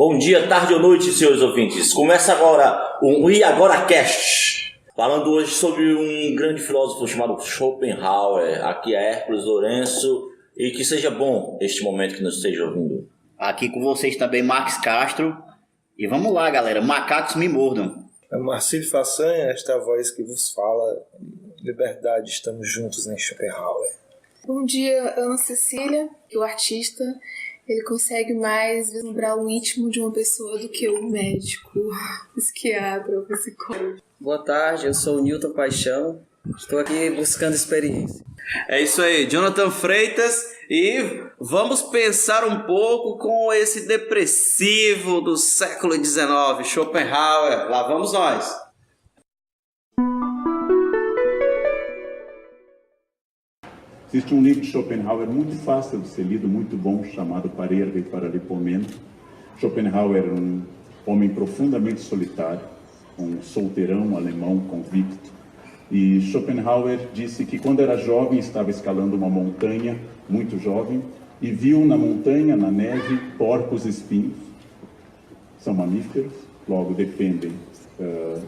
Bom dia, tarde ou noite, senhores ouvintes. Começa agora o E Agora Cast. Falando hoje sobre um grande filósofo chamado Schopenhauer. Aqui é Hércules Lourenço. E que seja bom este momento que nos esteja ouvindo. Aqui com vocês também, Marcos Castro. E vamos lá, galera. Macacos me mordam. É Marcílio Façanha, esta voz que vos fala. Liberdade, estamos juntos em Schopenhauer. Bom dia, Ana Cecília. O artista, ele consegue mais vislumbrar o íntimo de uma pessoa do que o médico, o psiquiatra, o psicólogo. Boa tarde, eu sou o Newton Paixão. Estou aqui buscando experiência. É isso aí, Jonathan Freitas, e vamos pensar um pouco com esse depressivo do século XIX, Schopenhauer. Lá vamos nós. Existe um livro de Schopenhauer muito fácil de ser lido, muito bom, chamado Parerga e Paralipomeno. Schopenhauer era um homem profundamente solitário, um solteirão alemão convicto. E Schopenhauer disse que quando era jovem estava escalando uma montanha, muito jovem, e viu na montanha, na neve, porcos espinhos. São mamíferos, logo dependem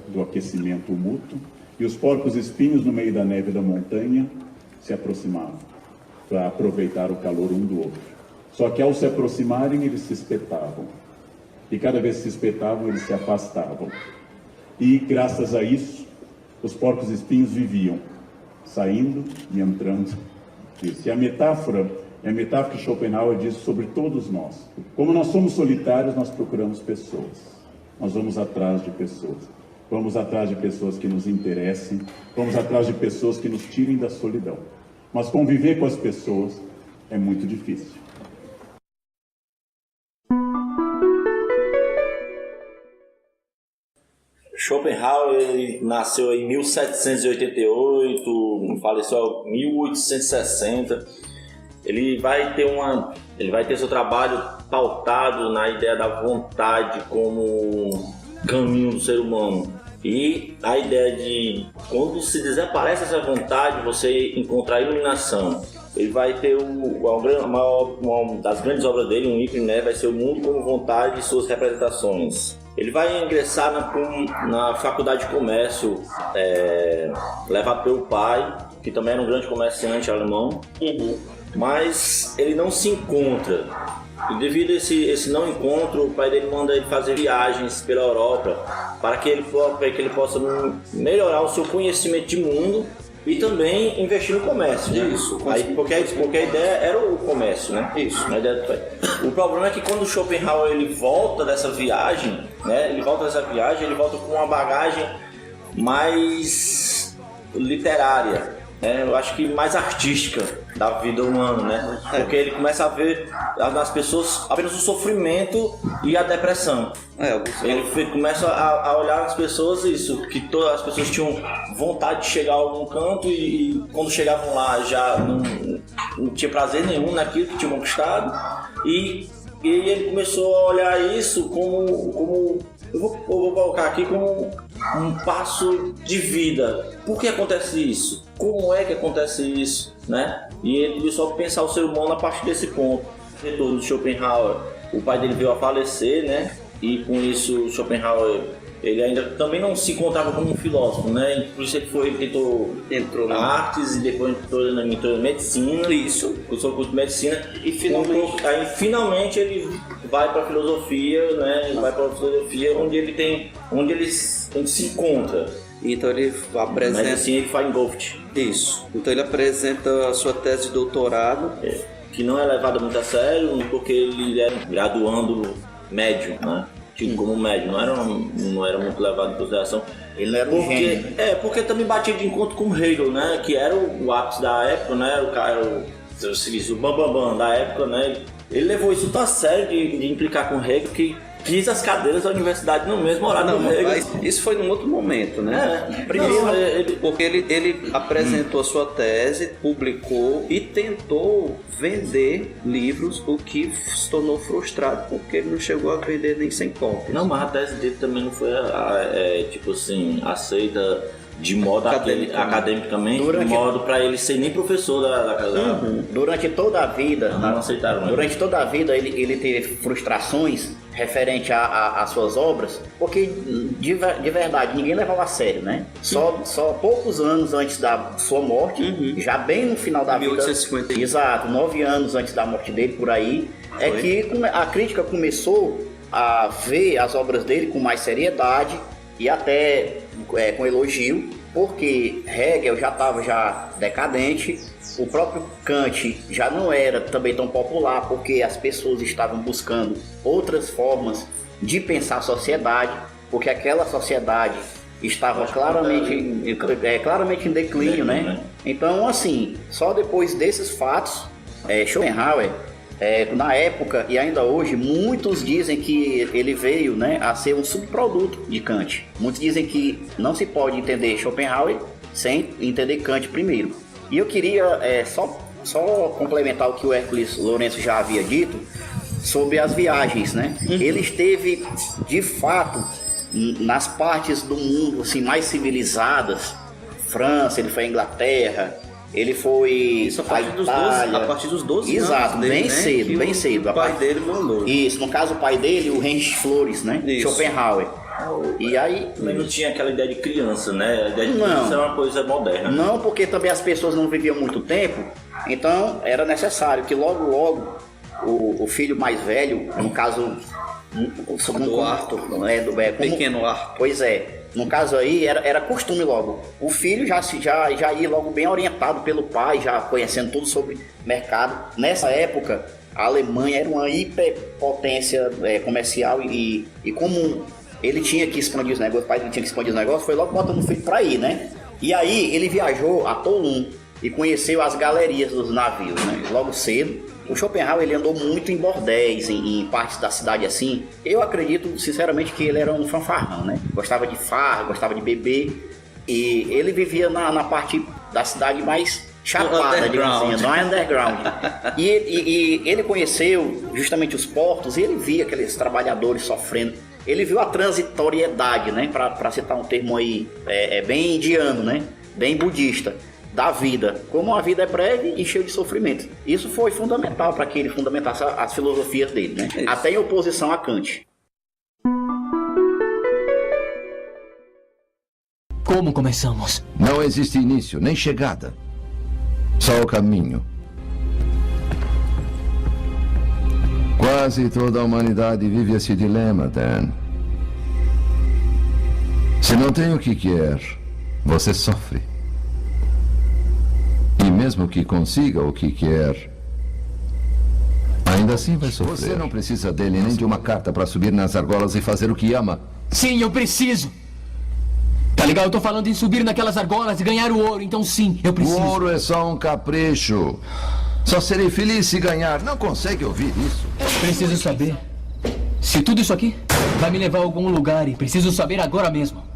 do aquecimento mútuo. E os porcos espinhos no meio da neve da montanha se aproximavam para aproveitar o calor um do outro. Só que ao se aproximarem, eles se espetavam. E cada vez que se espetavam, eles se afastavam. E graças a isso, os porcos espinhos viviam, saindo e entrando. E a metáfora é a metáfora que Schopenhauer diz sobre todos nós. Como nós somos solitários, nós procuramos pessoas. Nós vamos atrás de pessoas. Vamos atrás de pessoas que nos interessem. Vamos atrás de pessoas que nos tirem da solidão. Mas conviver com as pessoas é muito difícil. Schopenhauer ele nasceu em 1788, faleceu em 1860. Ele vai ter seu trabalho pautado na ideia da vontade como caminho do ser humano. E a ideia de quando se desaparece essa vontade, você encontrar a iluminação. Ele vai ter uma das grandes obras dele, um ícone, né? Vai ser O Mundo como Vontade e Suas Representações. Ele vai ingressar na Faculdade de Comércio, levado pelo pai, que também era um grande comerciante alemão, mas ele não se encontra. E devido a esse não encontro, o pai dele manda ele fazer viagens pela Europa para que ele possa melhorar o seu conhecimento de mundo e também investir no comércio. Isso. Aí, porque a ideia era o comércio, né? Isso. O problema é que quando o Schopenhauer ele volta dessa viagem, né? Ele volta com uma bagagem mais literária. Eu acho que mais artística da vida humana, né? Porque ele começa a ver nas pessoas apenas o sofrimento e a depressão. Ele começa a olhar nas pessoas isso, que todas as pessoas tinham vontade de chegar a algum canto e quando chegavam lá já não tinha prazer nenhum naquilo que tinham conquistado. E ele começou a olhar isso como eu vou colocar aqui como um passo de vida. Por que acontece isso? Como é que acontece isso? Né? E ele começou a pensar o ser humano a partir desse ponto. O retorno de Schopenhauer, o pai dele veio a falecer, né? E com isso Schopenhauer ele ainda também não se encontrava como um filósofo, né? Por isso ele entrou na artes e depois entrou na medicina. Isso. Cursou o curso de medicina e finalmente ele vai para a filosofia, né? Ele vai para a filosofia onde ele se encontra. Então ele apresenta... Mas assim ele faz engolft. Isso. Então ele apresenta a sua tese de doutorado. Que não é levada muito a sério, porque ele era graduando médio, né? Como médio, não era muito levado em consideração. Ele era um gênio. Porque também batia de encontro com Hegel, né? Que era o ápice da época, né? O bambambam da época, né? Ele levou isso tão a sério de implicar com Hegel que quis as cadeiras da universidade no mesmo horário do Hegel. Mas isso foi num outro momento, né? Primeiro, porque ele apresentou a sua tese, publicou e tentou vender livros, o que se tornou frustrado porque ele não chegou a vender nem 100 cópias. Não, mas a tese dele também não foi, aceita de modo academicamente, de modo para ele ser nem professor da Durante toda a vida, não aceitaram. Durante toda a vida ele teve frustrações referente às suas obras, porque de verdade ninguém levava a sério, né? Só poucos anos antes da sua morte, já bem no final da 1850. vida, exato, 9 anos antes da morte dele, por aí, é que a crítica começou a ver as obras dele com mais seriedade e até com elogio, porque Hegel já estava decadente, o próprio Kant já não era também tão popular, porque as pessoas estavam buscando outras formas de pensar a sociedade, porque aquela sociedade estava claramente em declínio, né? Então, assim, só depois desses fatos, Schopenhauer, na época e ainda hoje, muitos dizem que ele veio, né, a ser um subproduto de Kant. Muitos dizem que não se pode entender Schopenhauer sem entender Kant primeiro. E eu queria só complementar o que o Hércules Lourenço já havia dito sobre as viagens, né? Ele esteve, de fato, nas partes do mundo assim, mais civilizadas. França, ele foi à Inglaterra, ele foi Isso a partir dos 12 anos. Exato, dele, bem cedo. O pai dele mandou. Isso, no caso o pai dele, o Heinrich Flores, né? Isso. Schopenhauer. E aí... Também não tinha aquela ideia de criança, né? A ideia de criança era uma coisa moderna. Não, porque também as pessoas não viviam muito tempo, então era necessário que logo o filho mais velho, no caso... Do Arthur. Pequeno Arthur. Pois é. No caso aí, era costume logo. O filho já ia logo bem orientado pelo pai, já conhecendo tudo sobre mercado. Nessa época, a Alemanha era uma hiperpotência comercial e como ele tinha que expandir os negócios, o pai dele tinha que expandir os negócios, foi logo botando o filho pra ir, né? E aí, ele viajou a Toulon e conheceu as galerias dos navios, né? Logo cedo. O Schopenhauer, ele andou muito em bordéis, em partes da cidade assim. Eu acredito, sinceramente, que ele era um fanfarrão, né? Gostava de farra, gostava de beber. E ele vivia na parte da cidade mais chapada, digamos assim, no underground. E ele conheceu justamente os portos e ele via aqueles trabalhadores sofrendo. Ele viu a transitoriedade, né? Para citar um termo aí bem indiano, né? Bem budista. Da vida, como a vida é breve e cheia de sofrimento. Isso foi fundamental para que ele fundamentasse as filosofias dele, né? Até em oposição a Kant. Como começamos? Não existe início, nem chegada. Só o caminho. Quase toda a humanidade vive esse dilema, Dan. Se não tem o que quer, você sofre. E mesmo que consiga o que quer, ainda assim vai sofrer. Você não precisa dele nem de uma carta para subir nas argolas e fazer o que ama. Sim, eu preciso. Tá legal? Eu tô falando em subir naquelas argolas e ganhar o ouro, então sim, eu preciso. O ouro é só um capricho. Só serei feliz se ganhar. Não consegue ouvir isso? Preciso saber se tudo isso aqui vai me levar a algum lugar e preciso saber agora mesmo.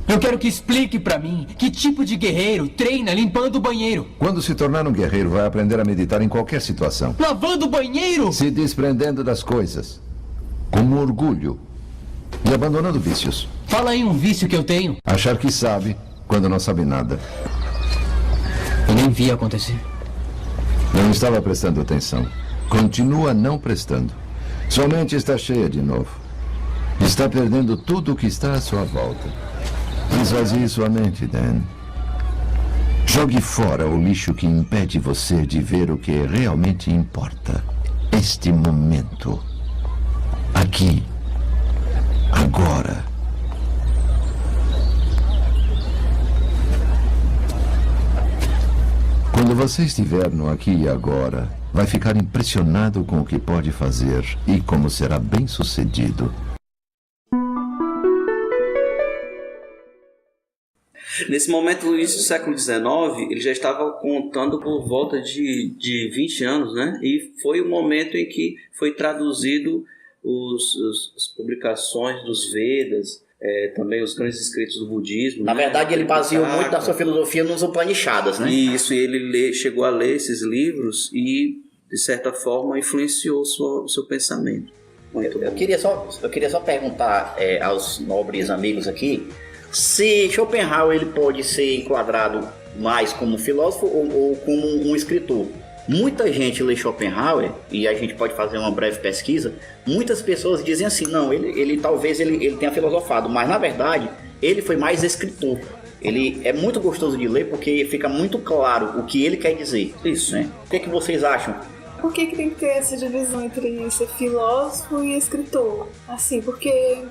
Eu quero que explique pra mim que tipo de guerreiro treina limpando o banheiro. Quando se tornar um guerreiro, vai aprender a meditar em qualquer situação. Lavando o banheiro? Se desprendendo das coisas, com orgulho e abandonando vícios. Fala aí um vício que eu tenho. Achar que sabe quando não sabe nada. Eu nem vi acontecer. Não estava prestando atenção. Continua não prestando. Sua mente está cheia de novo. Está perdendo tudo o que está à sua volta. Esvazie sua mente, Dan. Jogue fora o lixo que impede você de ver o que realmente importa. Este momento. Aqui. Agora. Quando você estiver no aqui e agora, vai ficar impressionado com o que pode fazer e como será bem-sucedido. Nesse momento, no início do século XIX, ele já estava contando por volta de 20 anos, né? E foi o momento em que foi traduzido as publicações dos Vedas, também os grandes escritos do budismo. Na verdade, ele baseou muito da sua filosofia nos Upanishadas, né? Isso, e ele chegou a ler esses livros e, de certa forma, influenciou o seu pensamento. Eu queria só perguntar aos nobres amigos aqui se Schopenhauer ele pode ser enquadrado mais como filósofo ou como um escritor. Muita gente lê Schopenhauer, e a gente pode fazer uma breve pesquisa, muitas pessoas dizem assim, não, ele talvez ele tenha filosofado, mas na verdade ele foi mais escritor. Ele é muito gostoso de ler porque fica muito claro o que ele quer dizer. Isso, né? O que vocês acham? Por que tem que ter essa divisão entre ser filósofo e escritor? Assim, porque...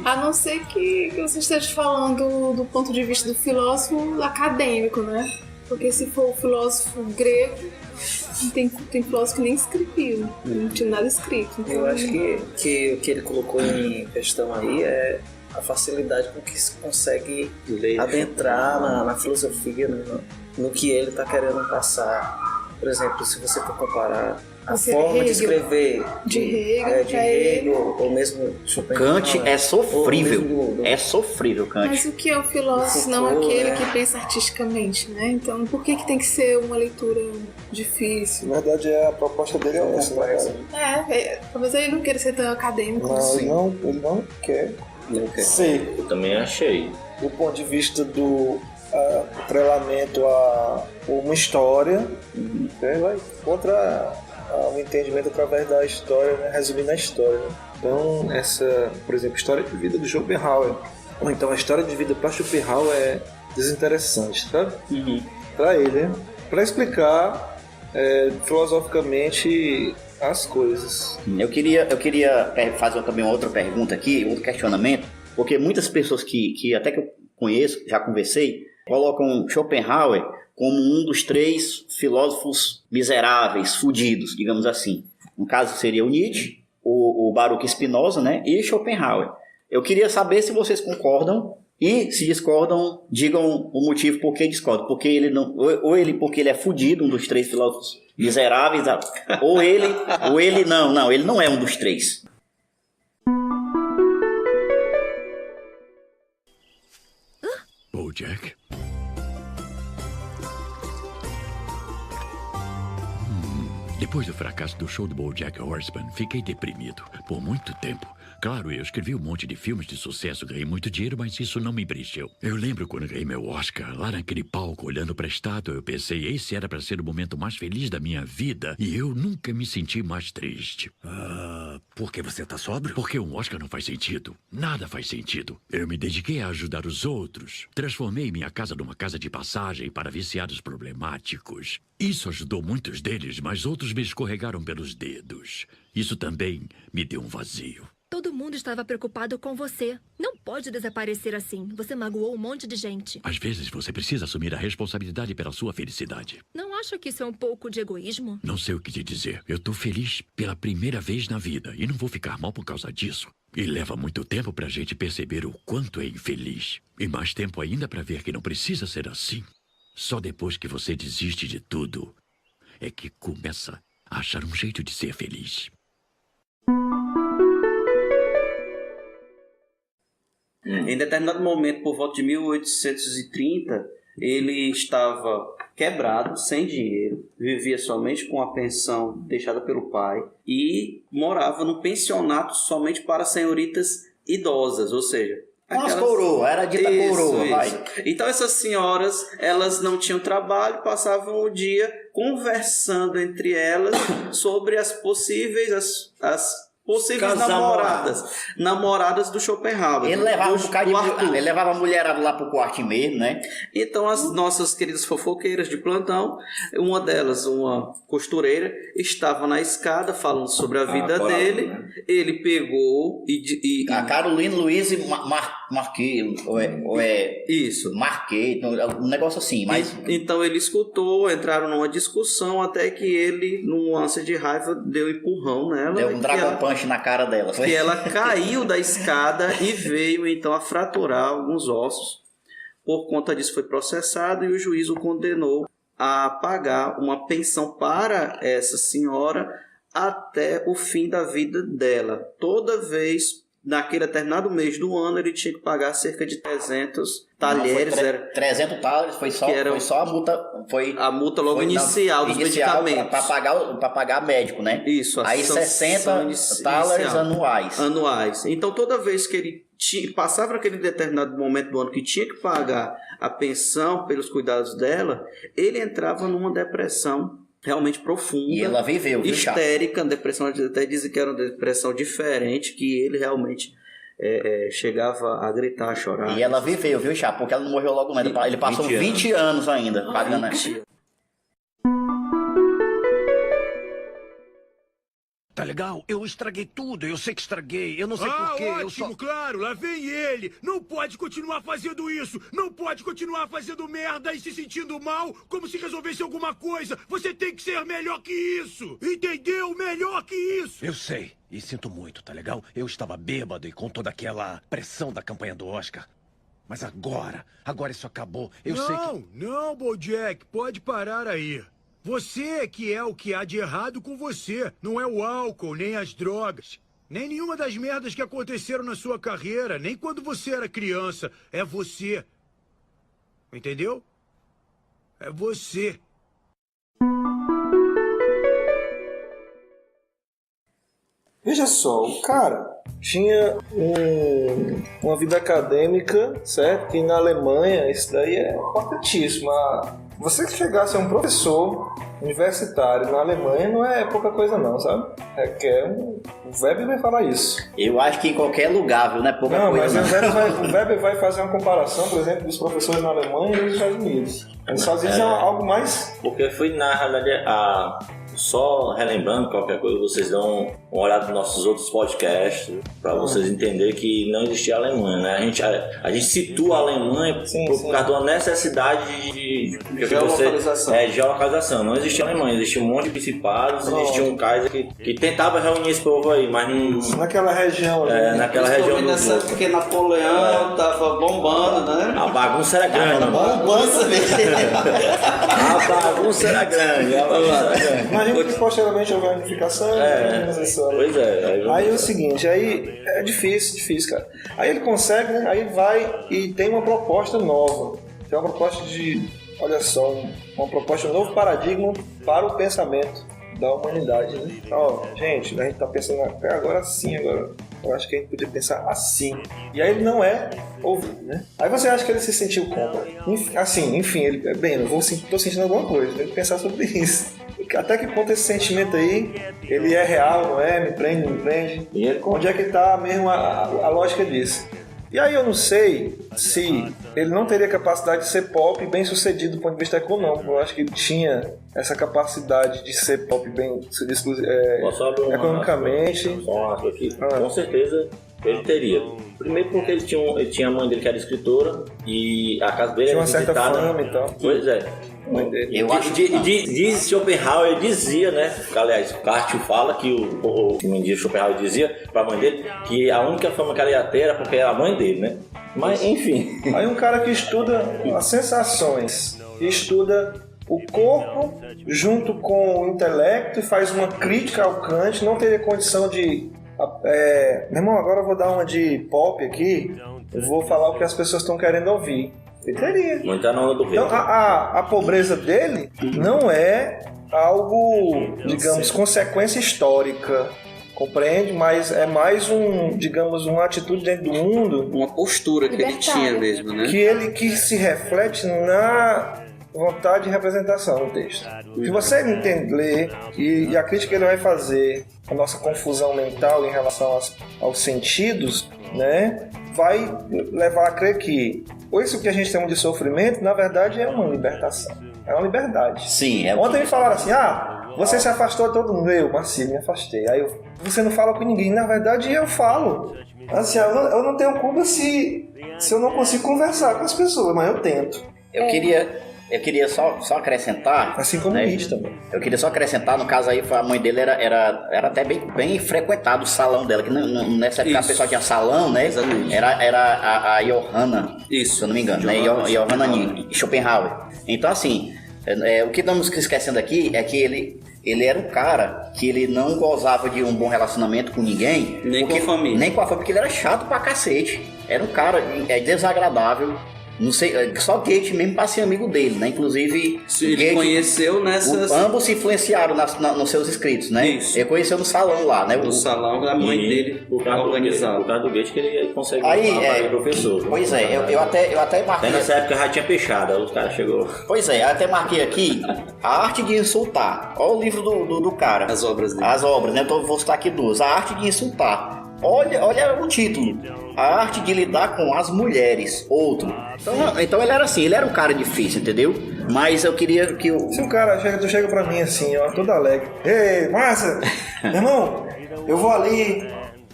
A não ser que você esteja falando do ponto de vista do filósofo acadêmico, né? Porque se for o filósofo grego, tem filósofo que nem escreveu, não tinha nada escrito. Então... Eu acho que o que ele colocou em questão aí é a facilidade com que se consegue adentrar na filosofia, no que ele está querendo passar. Por exemplo, se você for comparar a forma de escrever de Hegel ou mesmo Schopenhauer. Kant é sofrível. É sofrível, Kant. Mas o que é o filósofo? Não aquele que pensa artisticamente, né? Então, por que tem que ser uma leitura difícil? Na verdade, a proposta dele é essa, né? Talvez ele não queira ser tão acadêmico assim. Ele não quer ser. Eu também achei. Do ponto de vista do atrelamento a uma história, vai contra o entendimento através da história, né? Resumindo a história. Né? Então, por exemplo, a história de vida do Schopenhauer, ou então a história de vida para Schopenhauer é desinteressante, sabe? Para ele, né? Para explicar filosoficamente as coisas. Eu queria fazer também uma outra pergunta aqui, outro questionamento, porque muitas pessoas que até que eu conheço, já conversei, colocam Schopenhauer como um dos 3 filósofos miseráveis, fudidos, digamos assim. No caso seria o Nietzsche, o Baruch Spinoza, né, e Schopenhauer. Eu queria saber se vocês concordam e, se discordam, digam o motivo por que discordam. Porque ele não, porque ele é fudido, um dos 3 filósofos miseráveis, ou ele não, ele não é um dos 3. Bojack? Depois do fracasso do show do BoJack Horseman, fiquei deprimido por muito tempo. Claro, eu escrevi um monte de filmes de sucesso, ganhei muito dinheiro, mas isso não me preencheu. Eu lembro quando ganhei meu Oscar, lá naquele palco, olhando para a estátua, eu pensei, esse era para ser o momento mais feliz da minha vida, e eu nunca me senti mais triste. Por que você tá sóbrio? Porque um Oscar não faz sentido. Nada faz sentido. Eu me dediquei a ajudar os outros. Transformei minha casa numa casa de passagem para viciados problemáticos. Isso ajudou muitos deles, mas outros me escorregaram pelos dedos. Isso também me deu um vazio. Todo mundo estava preocupado com você. Não pode desaparecer assim. Você magoou um monte de gente. Às vezes você precisa assumir a responsabilidade pela sua felicidade. Não acha que isso é um pouco de egoísmo? Não sei o que te dizer. Eu tô feliz pela primeira vez na vida e não vou ficar mal por causa disso. E leva muito tempo pra gente perceber o quanto é infeliz. E mais tempo ainda pra ver que não precisa ser assim. Só depois que você desiste de tudo é que começa a achar um jeito de ser feliz. Em determinado momento, por volta de 1830, ele estava quebrado, sem dinheiro, vivia somente com a pensão deixada pelo pai e morava num pensionato somente para senhoritas idosas, ou seja... Umas coroa, era dita coroa, vai. Então essas senhoras, elas não tinham trabalho, passavam o dia conversando entre elas sobre as possíveis namoradas do Schopenhauer. Ele levava a mulherada lá pro quarto mesmo, né? Então as nossas queridas fofoqueiras de plantão, uma delas, uma costureira, estava na escada falando sobre a vida dele. Né? Ele pegou a Carolina Luiz Marquês, isso, Marquês, um negócio assim, mas... Então ele escutou, entraram numa discussão até que ele, num lance de raiva, deu um empurrão nela. Deu um Dragon Punch na cara dela. Que ela caiu da escada e veio então a fraturar alguns ossos. Por conta disso foi processado e o juiz o condenou a pagar uma pensão para essa senhora até o fim da vida dela. Toda vez, naquele determinado mês do ano ele tinha que pagar cerca de 300 talheres. 300 talheres foi só a multa. Foi a multa logo inicial dos medicamentos. Para pagar médico, né? Isso. Aí 60 talheres anuais. Então toda vez que ele passava aquele determinado momento do ano que tinha que pagar a pensão pelos cuidados dela, ele entrava numa depressão realmente profunda. E ela viveu, viu, histérica, depressão, até dizem que era uma depressão diferente, que ele realmente chegava a gritar, a chorar. E ela viveu, viu, Chá? Porque ela não morreu logo, não. Ele passou 20 anos ainda pagando essa. Tá legal? Eu estraguei tudo, eu sei que estraguei, eu não sei porquê. Ótimo, claro, lá vem ele. Não pode continuar fazendo isso. Não pode continuar fazendo merda e se sentindo mal como se resolvesse alguma coisa. Você tem que ser melhor que isso. Entendeu? Melhor que isso. Eu sei, e sinto muito, tá legal? Eu estava bêbado e com toda aquela pressão da campanha do Oscar. Mas agora isso acabou. Eu sei que... Não, Bojack, pode parar aí. Você que é o que há de errado com você. Não é o álcool, nem as drogas. Nem nenhuma das merdas que aconteceram na sua carreira. Nem quando você era criança. É você. Entendeu? É você. Veja só, o cara tinha uma vida acadêmica, certo? Que na Alemanha isso daí é importantíssimo. Você que chegasse a um professor universitário na Alemanha não é pouca coisa não, sabe? O Weber vai falar isso. Eu acho que em qualquer lugar, viu? Não é pouca coisa. Mas o Weber vai fazer uma comparação, por exemplo, dos professores na Alemanha e nos Estados Unidos. Eles fazem algo mais... Porque foi, na realidade, só relembrando qualquer coisa, vocês dão uma olhada nos nossos outros podcasts para vocês entenderem que não existia a Alemanha, né? A gente situa a Alemanha por causa de uma necessidade de geolocalização. Geolocalização. Não existia a Alemanha, existia um monte de principados, existia um Kaiser que tentava reunir esse povo aí, mas não... Naquela região ali. Naquela região nessa época que Napoleão tava bombando, né? A bagunça era grande. A bagunça era grande. Imagina que posteriormente houve a unificação. Pois é. Aí é o seguinte, aí é difícil, cara. Aí ele consegue, né? Aí vai e tem uma proposta nova. Tem uma proposta olha só, uma proposta de um novo paradigma para o pensamento da humanidade, né? Então, gente, a gente tá pensando agora eu acho que a gente podia pensar assim. E aí ele não é ouvido, né? Aí você acha que ele se sentiu como? Enfim, ele, tô sentindo alguma coisa, tem que pensar sobre isso. Até que ponto esse sentimento aí, ele é real, não é? Me prende, não me prende? Onde é que tá mesmo a lógica disso? E aí eu não sei se ele não teria capacidade de ser pop bem sucedido do ponto de vista econômico. Eu acho que ele tinha essa capacidade de ser pop bem sucedido economicamente. Com certeza ele teria. Primeiro porque ele tinha a mãe dele que era escritora e a casa dele tinha era uma certa fama e tal. Pois é. Diz Schopenhauer dizia, né? Aliás, Cartio fala que o Schopenhauer dizia pra mãe dele que a única fama que ela ia ter era porque era a mãe dele, né? Mas enfim. Aí um cara que estuda as sensações, estuda o corpo junto com o intelecto e faz uma crítica ao Kant, não teria condição de... meu irmão, agora eu vou dar uma de pop aqui, eu vou falar o que as pessoas estão querendo ouvir. Ele teria. Não tá na onda do então, a pobreza dele não é algo, digamos, consequência histórica, compreende? Mas é mais uma atitude dentro do mundo. Uma postura que ele tinha mesmo, né? Que se reflete na vontade de representação no texto. Se você ler e a crítica que ele vai fazer, a nossa confusão mental em relação aos sentidos, né, vai levar a crer que isso que a gente chama de sofrimento, na verdade, é uma libertação. É uma liberdade. Sim. Ontem me falaram assim, você se afastou de todo mundo. Eu, Marcinho, me afastei. Aí você não fala com ninguém. Na verdade, eu falo. Assim, eu não tenho culpa se eu não consigo conversar com as pessoas, mas eu tento. Eu queria só acrescentar... Assim como isso também. Eu queria só acrescentar, no caso aí, a mãe dele era até bem frequentado o salão dela, que nessa época a pessoa tinha salão, né? Exatamente. Era a Johanna, isso, se eu não me engano, né? Johanna Schopenhauer. Então, assim, O que estamos esquecendo aqui é que ele era um cara que ele não gozava de um bom relacionamento com ninguém. Nem com a família. Nem com a família, porque ele era chato pra cacete. Era um cara desagradável. Não sei, só Goethe mesmo para ser amigo dele, né? Inclusive, ele Goethe, conheceu nessas... ambos se influenciaram nos seus escritos, né? Isso. Ele conheceu no salão lá, né? No salão da mãe dele, por causa do Goethe que ele consegue aí, professor. Pois é, eu até marquei... Até nessa época já tinha peixado, aí os caras chegou. Pois é, eu até marquei aqui A Arte de Insultar. Olha o livro do cara. As obras dele. As obras, né? Então eu vou citar aqui duas. A Arte de Insultar. Olha o título. A Arte de Lidar com as Mulheres. Outro. Então ele era assim, ele era um cara difícil, entendeu? Mas eu queria que o... Se o cara chega pra mim assim, ó, todo alegre. Ei, Márcia! Irmão, eu vou ali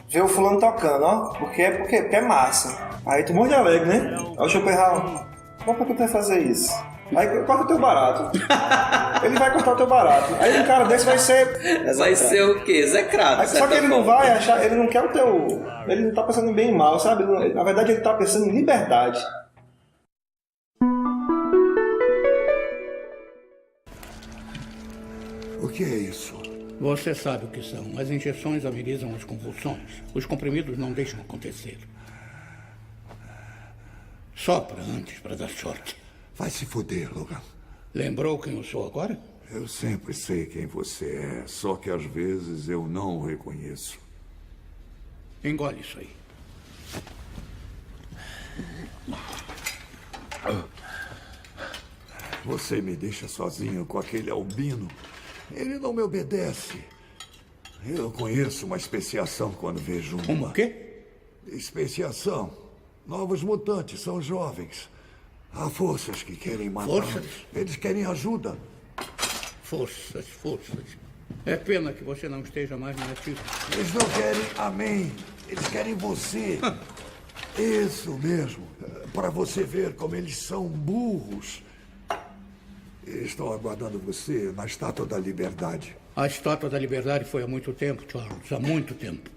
ver o fulano tocando, ó. Porque é massa. Aí tu morre de alegre, né? Aí o Schopenhauer, por que tu vai fazer isso? Aí corta o teu barato. Ele vai cortar o teu barato. Aí um cara desse vai ser... Vai ser o quê? Execrado. Só que ele não vai achar... Ele não quer o teu... Ele não tá pensando em bem e mal, sabe? Na verdade ele tá pensando em liberdade. O que é isso? Você sabe o que são. As injeções amenizam as convulsões. Os comprimidos não deixam acontecer. Sopra antes para dar sorte. Vai se fuder, Logan. Lembrou quem eu sou agora? Eu sempre sei quem você é, só que às vezes eu não o reconheço. Engole isso aí. Você me deixa sozinho com aquele albino. Ele não me obedece. Eu conheço uma especiação quando vejo uma. Uma quê? Especiação. Novos mutantes, são jovens. Há forças que querem matar. Forças? Eles querem ajuda. Forças. É pena que você não esteja mais na ativa. Eles não querem a mim. Eles querem você. Isso mesmo. Para você ver como eles são burros. Estão aguardando você na Estátua da Liberdade. A Estátua da Liberdade foi há muito tempo, Charles. Há muito tempo.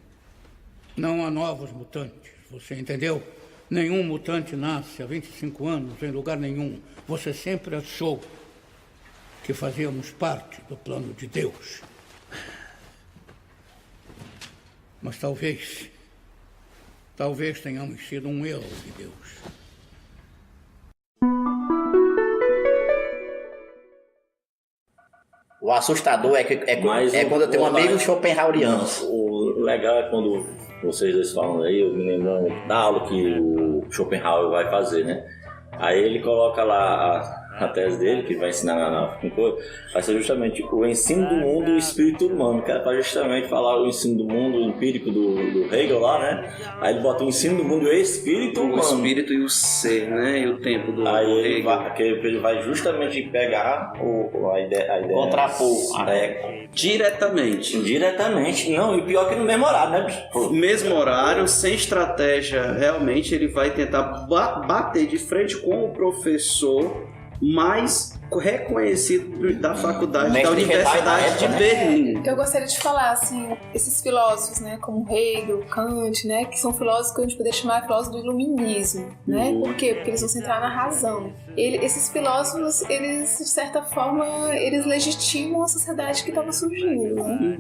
Não há novos mutantes. Você entendeu? Nenhum mutante nasce há 25 anos em lugar nenhum. Você sempre achou que fazíamos parte do plano de Deus. Mas talvez tenhamos sido um erro de Deus. O assustador é quando eu tenho um amigo schopenhaueriano. O legal é quando vocês dois falam aí, eu me lembro da aula que o Schopenhauer vai fazer, né? Aí ele coloca lá a tese dele, que vai ensinar na vai ser justamente o ensino do mundo e o espírito humano, que era para justamente falar o ensino do mundo empírico do Hegel lá, né? Aí ele bota o ensino do mundo e o espírito humano. O espírito e o ser, né? E o tempo do aí Hegel. ele vai justamente pegar a ideia contrapor diretamente. Não, e pior que no mesmo horário, né, bicho? Mesmo horário, sem estratégia, realmente ele vai tentar bater de frente com o professor mais reconhecido da faculdade, da Universidade de Berlim. Eu gostaria de falar, assim, esses filósofos, né, como Hegel, Kant, né, que são filósofos que a gente poderia chamar de filósofos do iluminismo, né? Por quê? Porque eles vão centrar na razão. Esses filósofos, eles, de certa forma, eles legitimam a sociedade que estava surgindo, né?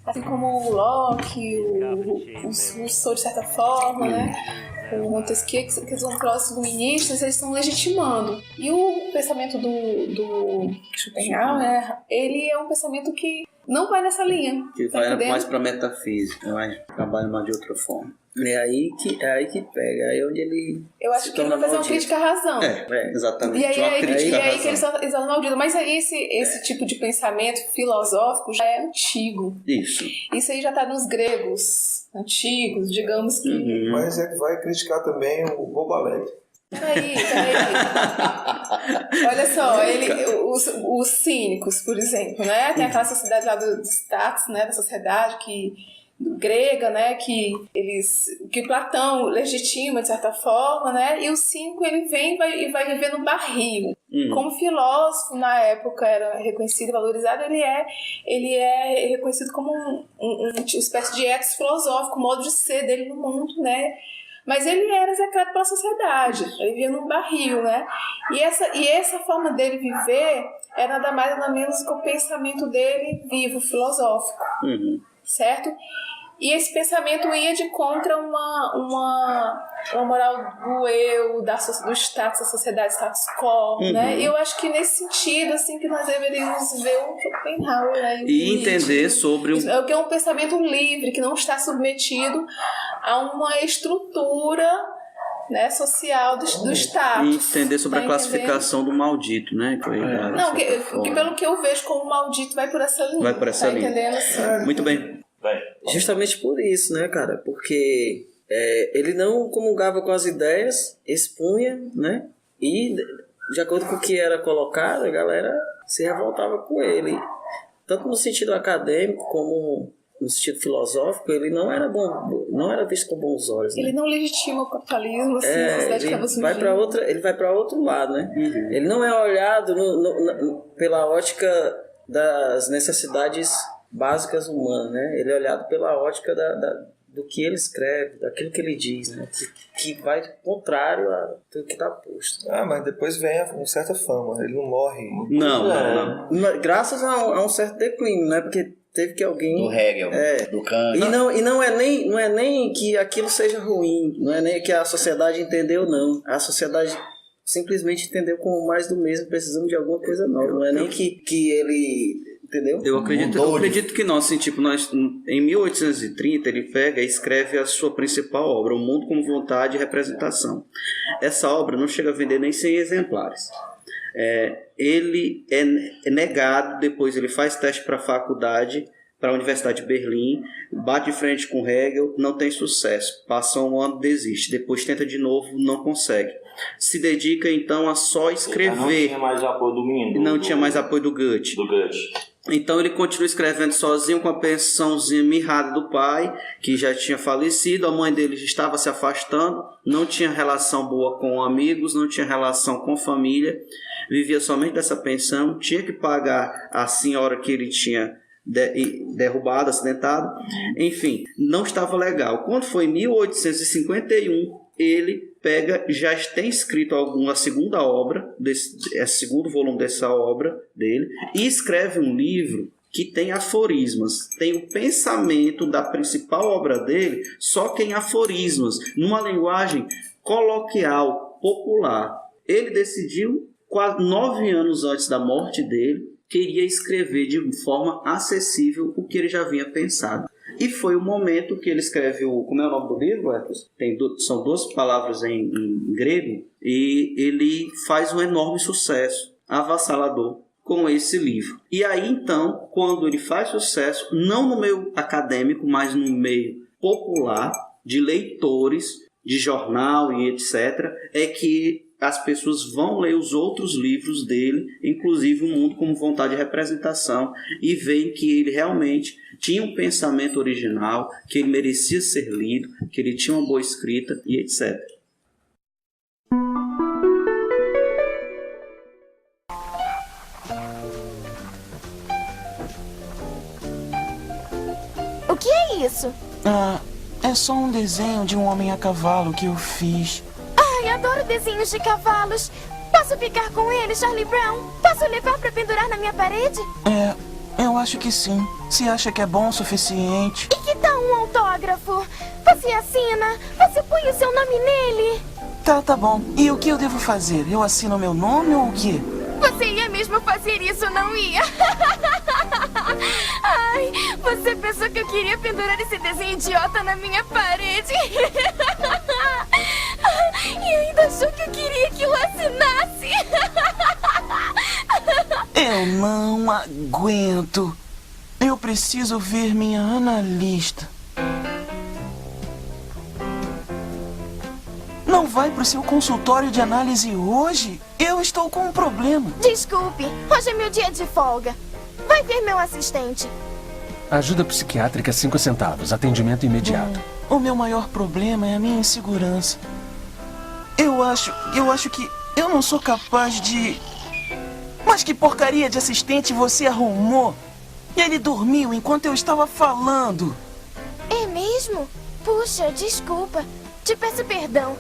Assim como o Locke, o Rousseau, de certa forma, né? O Montesquieu, que são filósofos iluministas, eles estão legitimando. E o pensamento do Schopenhauer, né, ele é um pensamento que não vai nessa linha. Que vai mais para metafísica, vai trabalhar mais de outra forma. É aí que pega, aí onde ele... Eu acho que ele vai fazer uma crítica à razão. Exatamente. E aí que ele está maldito. Mas aí esse tipo de pensamento filosófico já é antigo. Isso aí já está nos gregos antigos, digamos que... Mas é que vai criticar também o Bobo Alegre. Peraí. Olha só, os cínicos, por exemplo, né? Tem aquela sociedade lá do status, né? Da sociedade grega, né? Que Platão legitima de certa forma, né? E o cínico ele vem e vai viver no barril. Como filósofo na época era reconhecido e valorizado, ele é reconhecido como uma espécie de etos filosófico, modo de ser dele no mundo, né? Mas ele era execrado pela sociedade, ele vivia num barril, né? E essa forma dele viver era nada mais nada menos que o pensamento dele vivo, filosófico, certo? E esse pensamento ia de contra uma moral do eu, do status, da sociedade status quo, né? E eu acho que nesse sentido, assim, que nós deveríamos ver o Schopenhauer, né? E entender sobre o... que é um pensamento livre, que não está submetido a uma estrutura, né, social do status. E entender sobre a classificação do maldito, né? Não, que pelo que eu vejo como maldito vai por essa linha. Vai por essa linha. Entendendo? Assim. Muito bem. Justamente por isso, né, cara? Porque ele não comungava com as ideias, expunha, né? E, de acordo com o que era colocado, a galera se revoltava com ele. Tanto no sentido acadêmico como no sentido filosófico, ele não era não era visto com bons olhos. Né? Ele não legitima o capitalismo, assim, a sociedade estava surgindo. Ele vai para outro lado, né? Ele não é olhado pela ótica das necessidades básicas humanas, né? Ele é olhado pela ótica do que ele escreve, daquilo que ele diz, né? Que vai contrário a tudo que está posto. Mas depois vem uma certa fama, ele não morre. Não. Graças a um certo declínio, né? Porque teve que alguém... Do Hegel, do Kant. E não é nem que aquilo seja ruim, não é nem que a sociedade entendeu, não. A sociedade simplesmente entendeu como mais do mesmo, precisando de alguma coisa nova. Não é nem que ele... Entendeu? Eu acredito que não, assim, tipo, em 1830 ele pega e escreve a sua principal obra, O Mundo como Vontade e Representação. Essa obra não chega a vender nem 100 exemplares. Ele é negado, depois ele faz teste para a faculdade, para a Universidade de Berlim, bate de frente com Hegel, não tem sucesso, passa um ano, desiste, depois tenta de novo, não consegue. Se dedica então a só escrever. Não tinha mais apoio do menino. Não tinha mais apoio do Goethe. Então ele continua escrevendo sozinho com a pensãozinha mirrada do pai, que já tinha falecido, a mãe dele estava se afastando, não tinha relação boa com amigos, não tinha relação com família, vivia somente dessa pensão, tinha que pagar a senhora que ele tinha derrubado, acidentado, enfim, não estava legal. Quando foi em 1851, ele já tem escrito a segunda obra, segundo volume dessa obra dele, e escreve um livro que tem aforismas, tem o pensamento da principal obra dele, só que em aforismas, numa linguagem coloquial, popular. Ele decidiu, quase 9 anos antes da morte dele, queria escrever de forma acessível o que ele já havia pensado. E foi o momento que ele escreve como é o nome do livro, Etos? São 2 palavras em grego, e ele faz um enorme sucesso, avassalador, com esse livro. E aí, então, quando ele faz sucesso, não no meio acadêmico, mas no meio popular, de leitores, de jornal e etc., é que as pessoas vão ler os outros livros dele, inclusive O Mundo como Vontade e Representação, e veem que ele realmente tinha um pensamento original, que ele merecia ser lido, que ele tinha uma boa escrita e etc. O que é isso? É só um desenho de um homem a cavalo que eu fiz. Ai, adoro desenhos de cavalos. Posso ficar com ele, Charlie Brown? Posso levar pra pendurar na minha parede? Eu acho que sim. Se acha que é bom o suficiente. E que tal um autógrafo? Você assina? Você põe o seu nome nele? Tá bom. E o que eu devo fazer? Eu assino meu nome ou o quê? Você ia mesmo fazer isso, não ia? Ai, você pensou que eu queria pendurar esse desenho idiota na minha parede? E ainda achou que eu queria que eu assinasse? Eu não aguento. Eu preciso ver minha analista. Não vai pro seu consultório de análise hoje? Eu estou com um problema. Desculpe, hoje é meu dia de folga. Vai ver meu assistente. Ajuda psiquiátrica 5 centavos, atendimento imediato. O meu maior problema é a minha insegurança. Eu acho que eu não sou capaz de... Mas que porcaria de assistente você arrumou? Ele dormiu enquanto eu estava falando. É mesmo? Puxa, desculpa. Te peço perdão.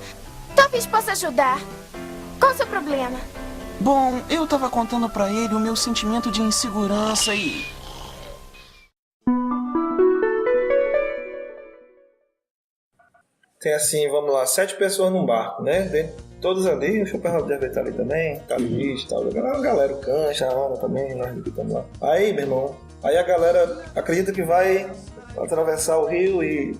Talvez possa ajudar. Qual o seu problema? Bom, eu tava contando pra ele o meu sentimento de insegurança e... Tem assim, vamos lá, 7 pessoas num barco, né? Todos ali, o Schopenhauer deve estar ali também, tá ali, tal. A galera, o Cancha, a Ana também, nós estamos lá. Aí, meu irmão, aí a galera acredita que vai atravessar o rio e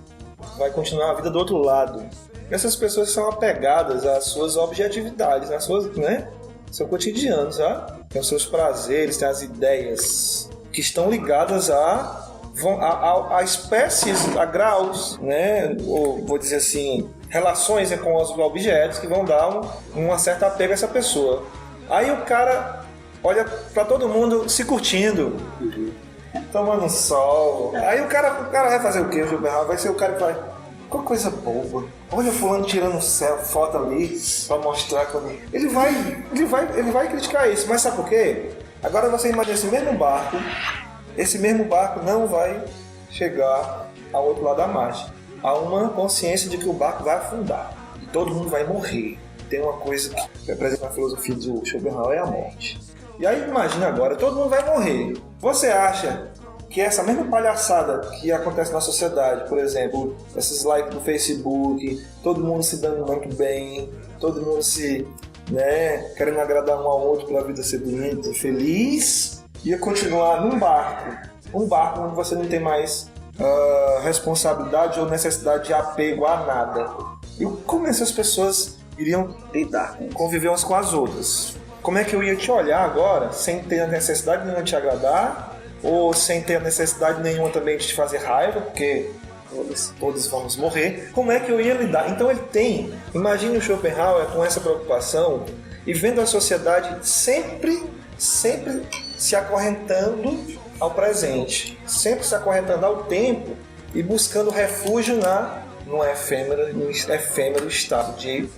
vai continuar a vida do outro lado. E essas pessoas são apegadas às suas objetividades, às suas, né? Seu cotidiano, sabe? Tem os seus prazeres, tem as ideias que estão ligadas a espécies, a graus, né? Ou vou dizer assim, relações com os objetos que vão dar uma certa apego a essa pessoa. Aí o cara olha pra todo mundo se curtindo, tomando sol. Aí o cara vai fazer o quê? O Schopenhauer vai ser o cara que vai... Qual coisa boba. Olha o fulano tirando foto ali pra mostrar quando... Ele vai criticar isso, mas sabe por quê? Agora você imagina esse mesmo barco não vai chegar ao outro lado da margem. Há uma consciência de que o barco vai afundar e todo mundo vai morrer. Tem uma coisa que representa a filosofia do Schopenhauer, é a morte. E aí imagina agora, todo mundo vai morrer. Você acha que essa mesma palhaçada que acontece na sociedade, por exemplo, esses likes do Facebook, todo mundo se dando muito bem, todo mundo se, né, querendo agradar um ao outro para a vida ser bonita, feliz, ia continuar num barco, onde você não tem mais responsabilidade ou necessidade de apego a nada. E como essas pessoas iriam lidar, conviver umas com as outras? Como é que eu ia te olhar agora sem ter a necessidade nenhuma de te agradar, ou sem ter a necessidade nenhuma também de te fazer raiva, porque todos vamos morrer? Como é que eu ia lidar? Então ele tem, imagine o Schopenhauer com essa preocupação e vendo a sociedade sempre se acorrentando ao presente, sempre se acorrentando ao tempo e buscando refúgio no efêmero estado de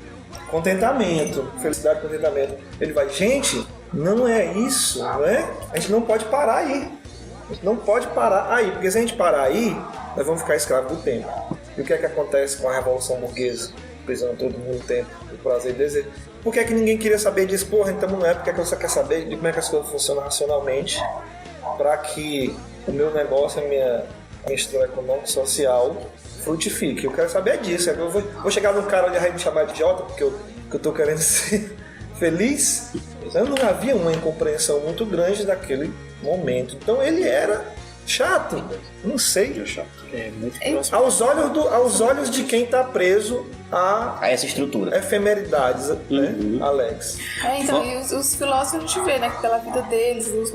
contentamento, felicidade e contentamento. Ele vai, gente, não é isso, não é? A gente não pode parar aí. A gente não pode parar aí, porque se a gente parar aí, nós vamos ficar escravos do tempo. E o que é que acontece com a Revolução Burguesa? Prisando todo mundo no tempo, o prazer e o desejo. Por que é que ninguém queria saber disso? Porra, então não é porque você quer saber de como é que as coisas funcionam racionalmente para que o meu negócio, a minha estrutura econômica e social frutifique. Eu quero saber disso. Eu vou chegar num cara ali e me chamar de idiota porque eu tô querendo ser feliz. Então não havia uma incompreensão muito grande daquele momento. Então ele era chato. Não sei, chato. É muito aos olhos de quem está preso a essa estrutura, efemeridades, né, Alex? Então, e os filósofos a gente vê, né, que pela vida deles, os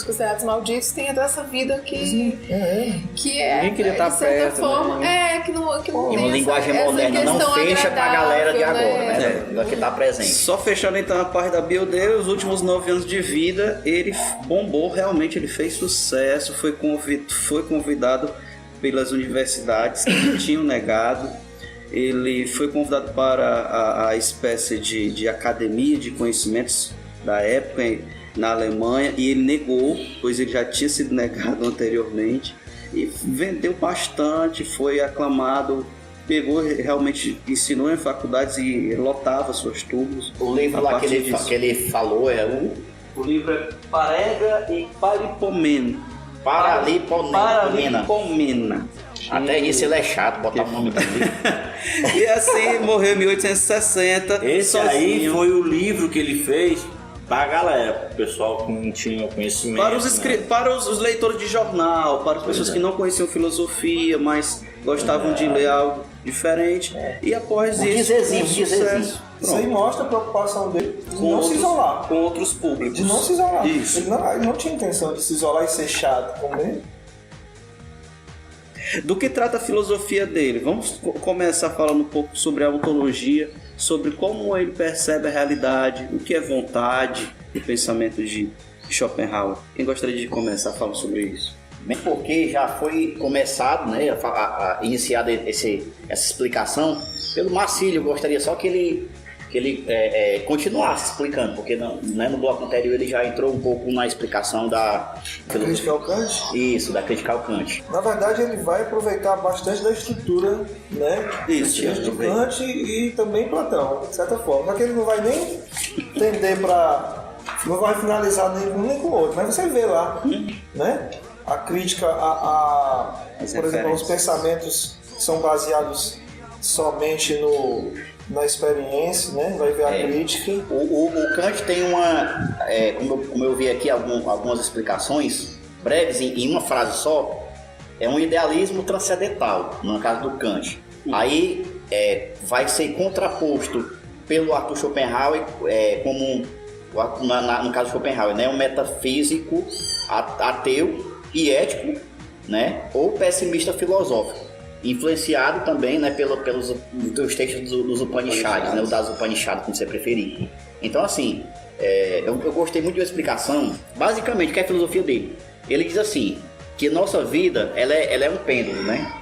considerados malditos têm essa vida que é, ninguém queria estar de certa perto, forma, né? que não tem uma linguagem moderna, não fecha pra galera de agora, né? Que tá presente. Só fechando então a parte da bio dele, os últimos 9 anos de vida, ele bombou realmente, ele fez sucesso, foi convidado pelas universidades que tinham negado. Ele foi convidado para a espécie de academia de conhecimentos da época na Alemanha e ele negou, pois ele já tinha sido negado anteriormente, e vendeu bastante, foi aclamado, pegou, realmente ensinou em faculdades e lotava suas turmas. O livro lá que ele falou é o livro é Parega e Paralipomena. Paralipomena. Até isso ele é chato, botar o nome dele. E assim morreu em 1860. Esse sozinho. Aí foi o livro que ele fez para a galera, o pessoal que não tinha conhecimento. Para os leitores de jornal, para as pessoas que não conheciam filosofia, mas gostavam de ler algo diferente. E após isso, sucesso. Isso aí mostra a preocupação dele de não se isolar. Com outros públicos. De não se isolar. Isso. Ele não tinha intenção de se isolar e ser chato com ele. Do que trata a filosofia dele? Vamos começar falando um pouco sobre a ontologia, sobre como ele percebe a realidade, o que é vontade, o pensamento de Schopenhauer. Quem gostaria de começar falando sobre isso? Bem, porque já foi começado, né, a iniciar essa explicação pelo Marcílio. Eu gostaria só que ele que ele continuasse explicando, porque no bloco anterior ele já entrou um pouco na explicação da crítica ao Kant? Isso, da crítica ao Kant. Na verdade, ele vai aproveitar bastante da estrutura, né? De Kant e também Platão, de certa forma. Só que ele não vai nem tender para... não vai finalizar nem um nem com o outro, mas você vê lá, né? A crítica por exemplo, os pensamentos são baseados somente na experiência, né? Vai ver a crítica. O Kant tem uma, como eu vi aqui algumas explicações breves em uma frase só, é um idealismo transcendental, no caso do Kant. Aí vai ser contraposto pelo Arthur Schopenhauer como no caso de Schopenhauer, né? Um metafísico ateu e ético, né? Ou pessimista filosófico, influenciado também, né, pelos textos dos Upanishads, né, ou das Upanishads, como você preferir. Então, assim, eu gostei muito de uma explicação. Basicamente, o que é a filosofia dele? Ele diz assim, que nossa vida, ela é um pêndulo, né?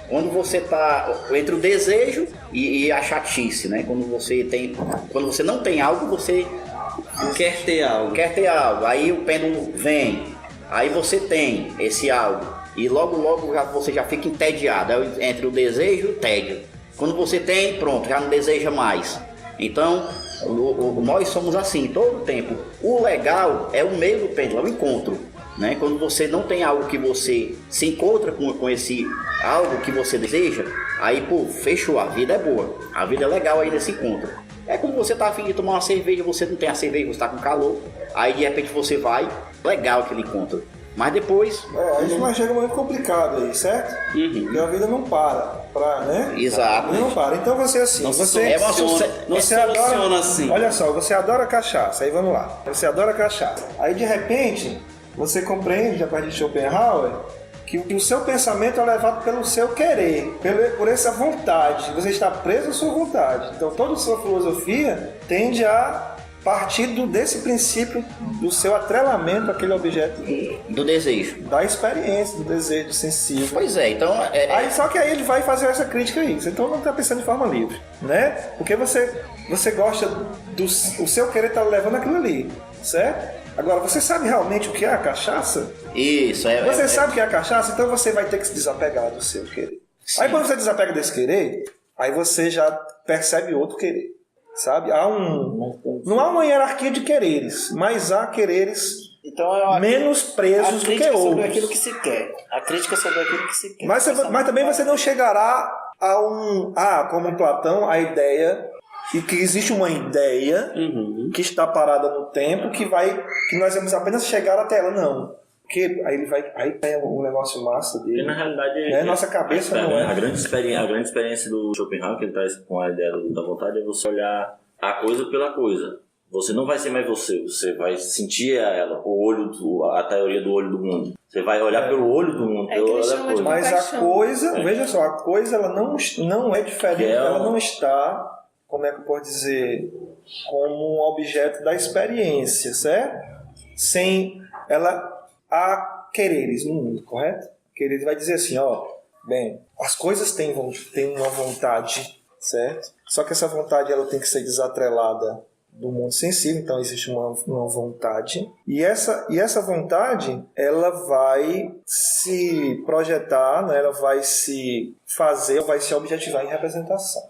Quando você está entre o desejo e a chatice, né? Quando você não tem algo, você quer ter algo. Aí o pêndulo vem, aí você tem esse algo. E logo você já fica entediado, entre o desejo e o tédio. Quando você tem, pronto, já não deseja mais. Então, nós somos assim, todo o tempo. O legal é o meio do pêndulo, é o encontro. Né? Quando você não tem algo que você se encontra com esse algo que você deseja, aí, fechou, a vida é boa. A vida é legal aí nesse encontro. É quando você tá a fim de tomar uma cerveja, você não tem a cerveja, você tá com calor. Aí, de repente, você vai, legal aquele encontro. Mas depois... aí já chega um momento complicado aí, certo? Porque a vida não para, né? Exato. A vida não para. Então você assim... Não você adora assim. Olha só, você adora cachaça, aí vamos lá. Você adora cachaça. Aí de repente, você compreende, a partir de Schopenhauer, que o seu pensamento é levado pelo seu querer, por essa vontade. Você está preso à sua vontade. Então toda a sua filosofia tende a partir desse princípio do seu atrelamento àquele objeto do desejo, da experiência, do desejo sensível. Pois é, então aí só que aí ele vai fazer essa crítica aí. Você então não está pensando de forma livre, né? Porque você gosta o seu querer está levando aquilo ali, certo? Agora, você sabe realmente o que é a cachaça? Isso, Você sabe o que é a cachaça, então você vai ter que se desapegar do seu querer. Sim. Aí quando você desapega desse querer, aí você já percebe outro querer. Sabe? Não há uma hierarquia de quereres, mas há quereres menos presos do que outros. Sobre aquilo que se quer. A crítica sobre aquilo que se quer. Mas também você não chegará como Platão, a ideia de que existe uma ideia que está parada no tempo que nós vamos apenas chegar até ela, não. Porque aí tem um negócio massa dele. Porque na realidade nossa cabeça não é. A grande experiência do Schopenhauer, que ele traz com a ideia da vontade, é você olhar a coisa pela coisa. Você não vai ser mais você vai sentir ela, a teoria do olho do mundo. Você vai olhar pelo olho do mundo, pelo olho da coisa. Mas a coisa, veja só, a coisa ela não é diferente, ela não está, como é que eu posso dizer, como um objeto da experiência, certo? Sem ela... Há quereres no mundo, correto? Quereres vai dizer assim, as coisas têm uma vontade, certo? Só que essa vontade ela tem que ser desatrelada do mundo sensível, então existe uma vontade. E essa vontade, ela vai se projetar, né? Ela vai se fazer, vai se objetivar em representação.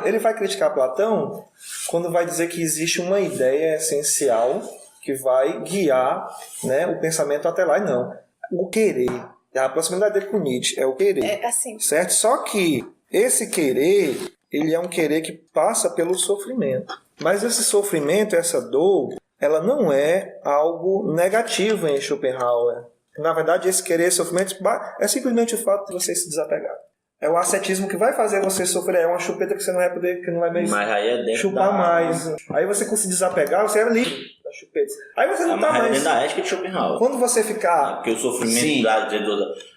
Ele vai criticar Platão quando vai dizer que existe uma ideia essencial que vai guiar, né, o pensamento até lá. E não, o querer. A proximidade dele com Nietzsche é o querer. Assim. Certo? Só que esse querer, ele é um querer que passa pelo sofrimento. Mas esse sofrimento, essa dor, ela não é algo negativo em Schopenhauer. Na verdade, esse querer, esse sofrimento, é simplesmente o fato de você se desapegar. É o ascetismo que vai fazer você sofrer. É uma chupeta que você não vai poder, que não vai mais chupar mais. Aí você se desapegar, você é livre das chupetas. Aí você não tá mais... dentro da ética de Schopenhauer. Quando você ficar... Porque o sofrimento...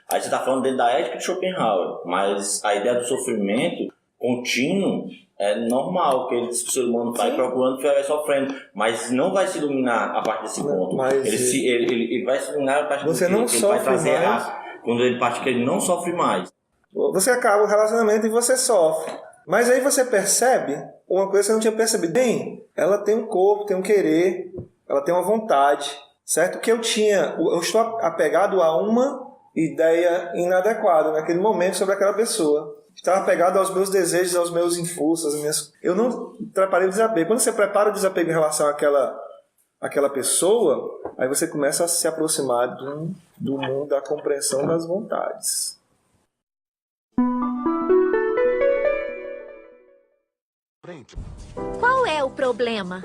Aí você tá falando dentro da ética de Schopenhauer. Mas a ideia do sofrimento contínuo é normal, que o ser humano vai procurando que vai sofrendo. Mas não vai se iluminar a partir desse ponto. Ele vai se iluminar a partir você do não ponto. Sofre ele vai trazer mais. quando ele parte que ele não sofre mais. Você acaba o relacionamento e você sofre. Mas aí você percebe uma coisa que você não tinha percebido. Bem, ela tem um corpo, tem um querer, ela tem uma vontade, certo? Que eu estou apegado a uma ideia inadequada naquele momento sobre aquela pessoa. Estava apegado aos meus desejos, aos meus impulsos, eu não preparei o desapego. Quando você prepara o desapego em relação àquela pessoa, aí você começa a se aproximar do mundo da compreensão das vontades. Qual é o problema?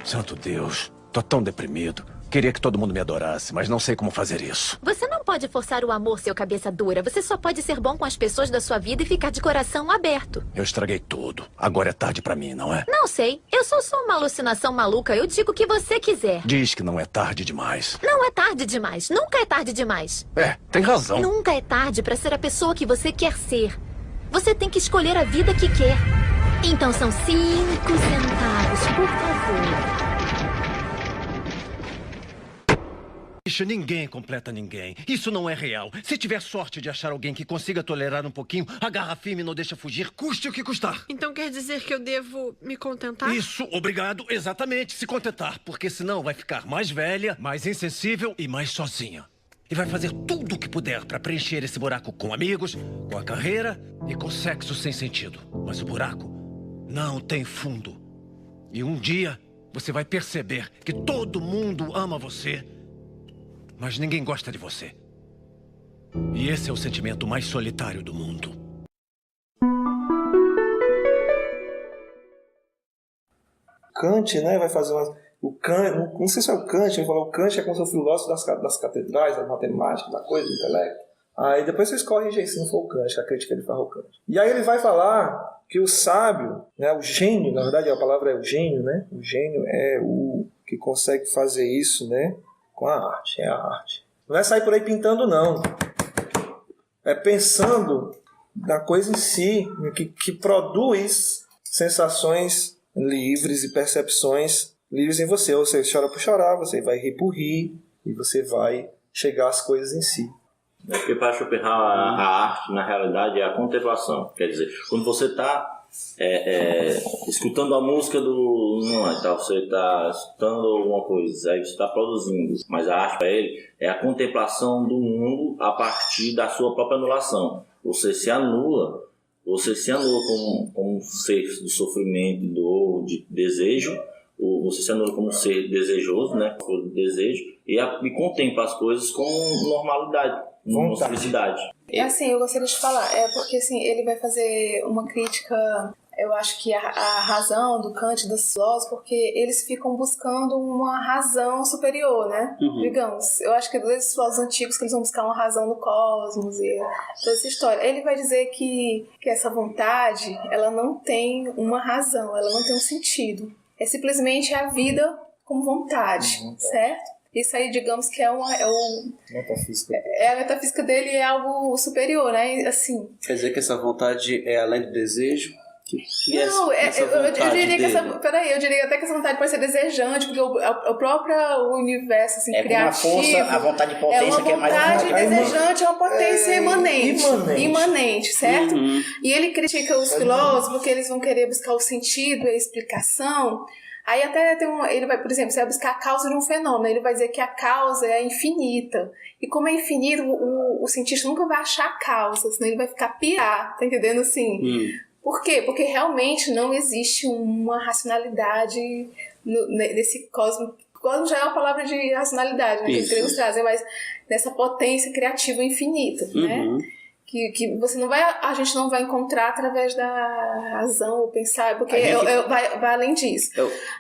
Santo Deus, tô tão deprimido. Queria que todo mundo me adorasse, mas não sei como fazer isso. Você não pode forçar o amor, seu cabeça dura. Você só pode ser bom com as pessoas da sua vida e ficar de coração aberto. Eu estraguei tudo. Agora é tarde pra mim, não é? Não sei. Eu sou só uma alucinação maluca. Eu digo o que você quiser. Diz que não é tarde demais. Não é tarde demais. Nunca é tarde demais. É, tem razão. Nunca é tarde pra ser a pessoa que você quer ser. Você tem que escolher a vida que quer. Então são 5 centavos, por favor. Bicho, ninguém completa ninguém. Isso não é real. Se tiver sorte de achar alguém que consiga tolerar um pouquinho, agarra firme e não deixa fugir, custe o que custar. Então quer dizer que eu devo me contentar? Isso, obrigado, exatamente, se contentar. Porque senão vai ficar mais velha, mais insensível e mais sozinha. E vai fazer tudo o que puder para preencher esse buraco com amigos, com a carreira e com sexo sem sentido. Mas o buraco não tem fundo. E um dia você vai perceber que todo mundo ama você, mas ninguém gosta de você. E esse é o sentimento mais solitário do mundo. Kant, né, vai fazer o Kant, não sei se é o Kant, ele falou, o Kant é como se fosse o filósofo das catedrais, da matemática, da coisa, do intelecto. Aí depois vocês corrigem se não for o Kant, a crítica ele faz o Kant. E aí ele vai falar que o sábio, né, o gênio, na verdade a palavra é o gênio, né? O gênio é o que consegue fazer isso, né? Com a arte, é a arte. Não é sair por aí pintando, não. É pensando na coisa em si, que produz sensações livres e percepções livres em você. Ou você chora por chorar, você vai rir por rir, e você vai chegar às coisas em si. Porque para Schopenhauer a arte, na realidade, é a contemplação. Quer dizer, quando você está escutando a música do então você está escutando alguma coisa, aí você está produzindo, mas a arte para ele é a contemplação do mundo a partir da sua própria anulação. Você se anula como um ser do sofrimento, de dor, de desejo, você se anula como um ser desejoso, né, com desejo, e contempla as coisas com normalidade, com felicidade. E assim, eu gostaria de falar, porque assim, ele vai fazer uma crítica, eu acho que a razão do Kant, dos filósofos, porque eles ficam buscando uma razão superior, né? Uhum. Digamos, eu acho que desde os filósofos antigos que eles vão buscar uma razão no cosmos e toda essa história. Ele vai dizer que essa vontade, ela não tem uma razão, ela não tem um sentido. É simplesmente a vida com vontade, certo? Isso aí, digamos que metafísica. A metafísica dele é algo superior, né? Assim. Quer dizer que essa vontade é além do desejo? Não, eu diria que peraí, eu diria até que essa vontade pode ser desejante, porque o próprio universo assim, criativo. Uma força, a vontade de potência que é mais. É uma vontade desejante, é uma potência imanente, certo? Uhum. E ele critica os filósofos porque eles vão querer buscar o sentido e a explicação. Aí até ele vai, por exemplo, você vai buscar a causa de um fenômeno, ele vai dizer que a causa é infinita. E como é infinito, o cientista nunca vai achar a causa, senão ele vai ficar pirar, tá entendendo assim? Por quê? Porque realmente não existe uma racionalidade nesse cosmos. Cosmos já é uma palavra de racionalidade, né? Que os gregos trazem, mas nessa potência criativa infinita, né? Que a gente não vai encontrar através da razão ou pensar, porque vai além disso.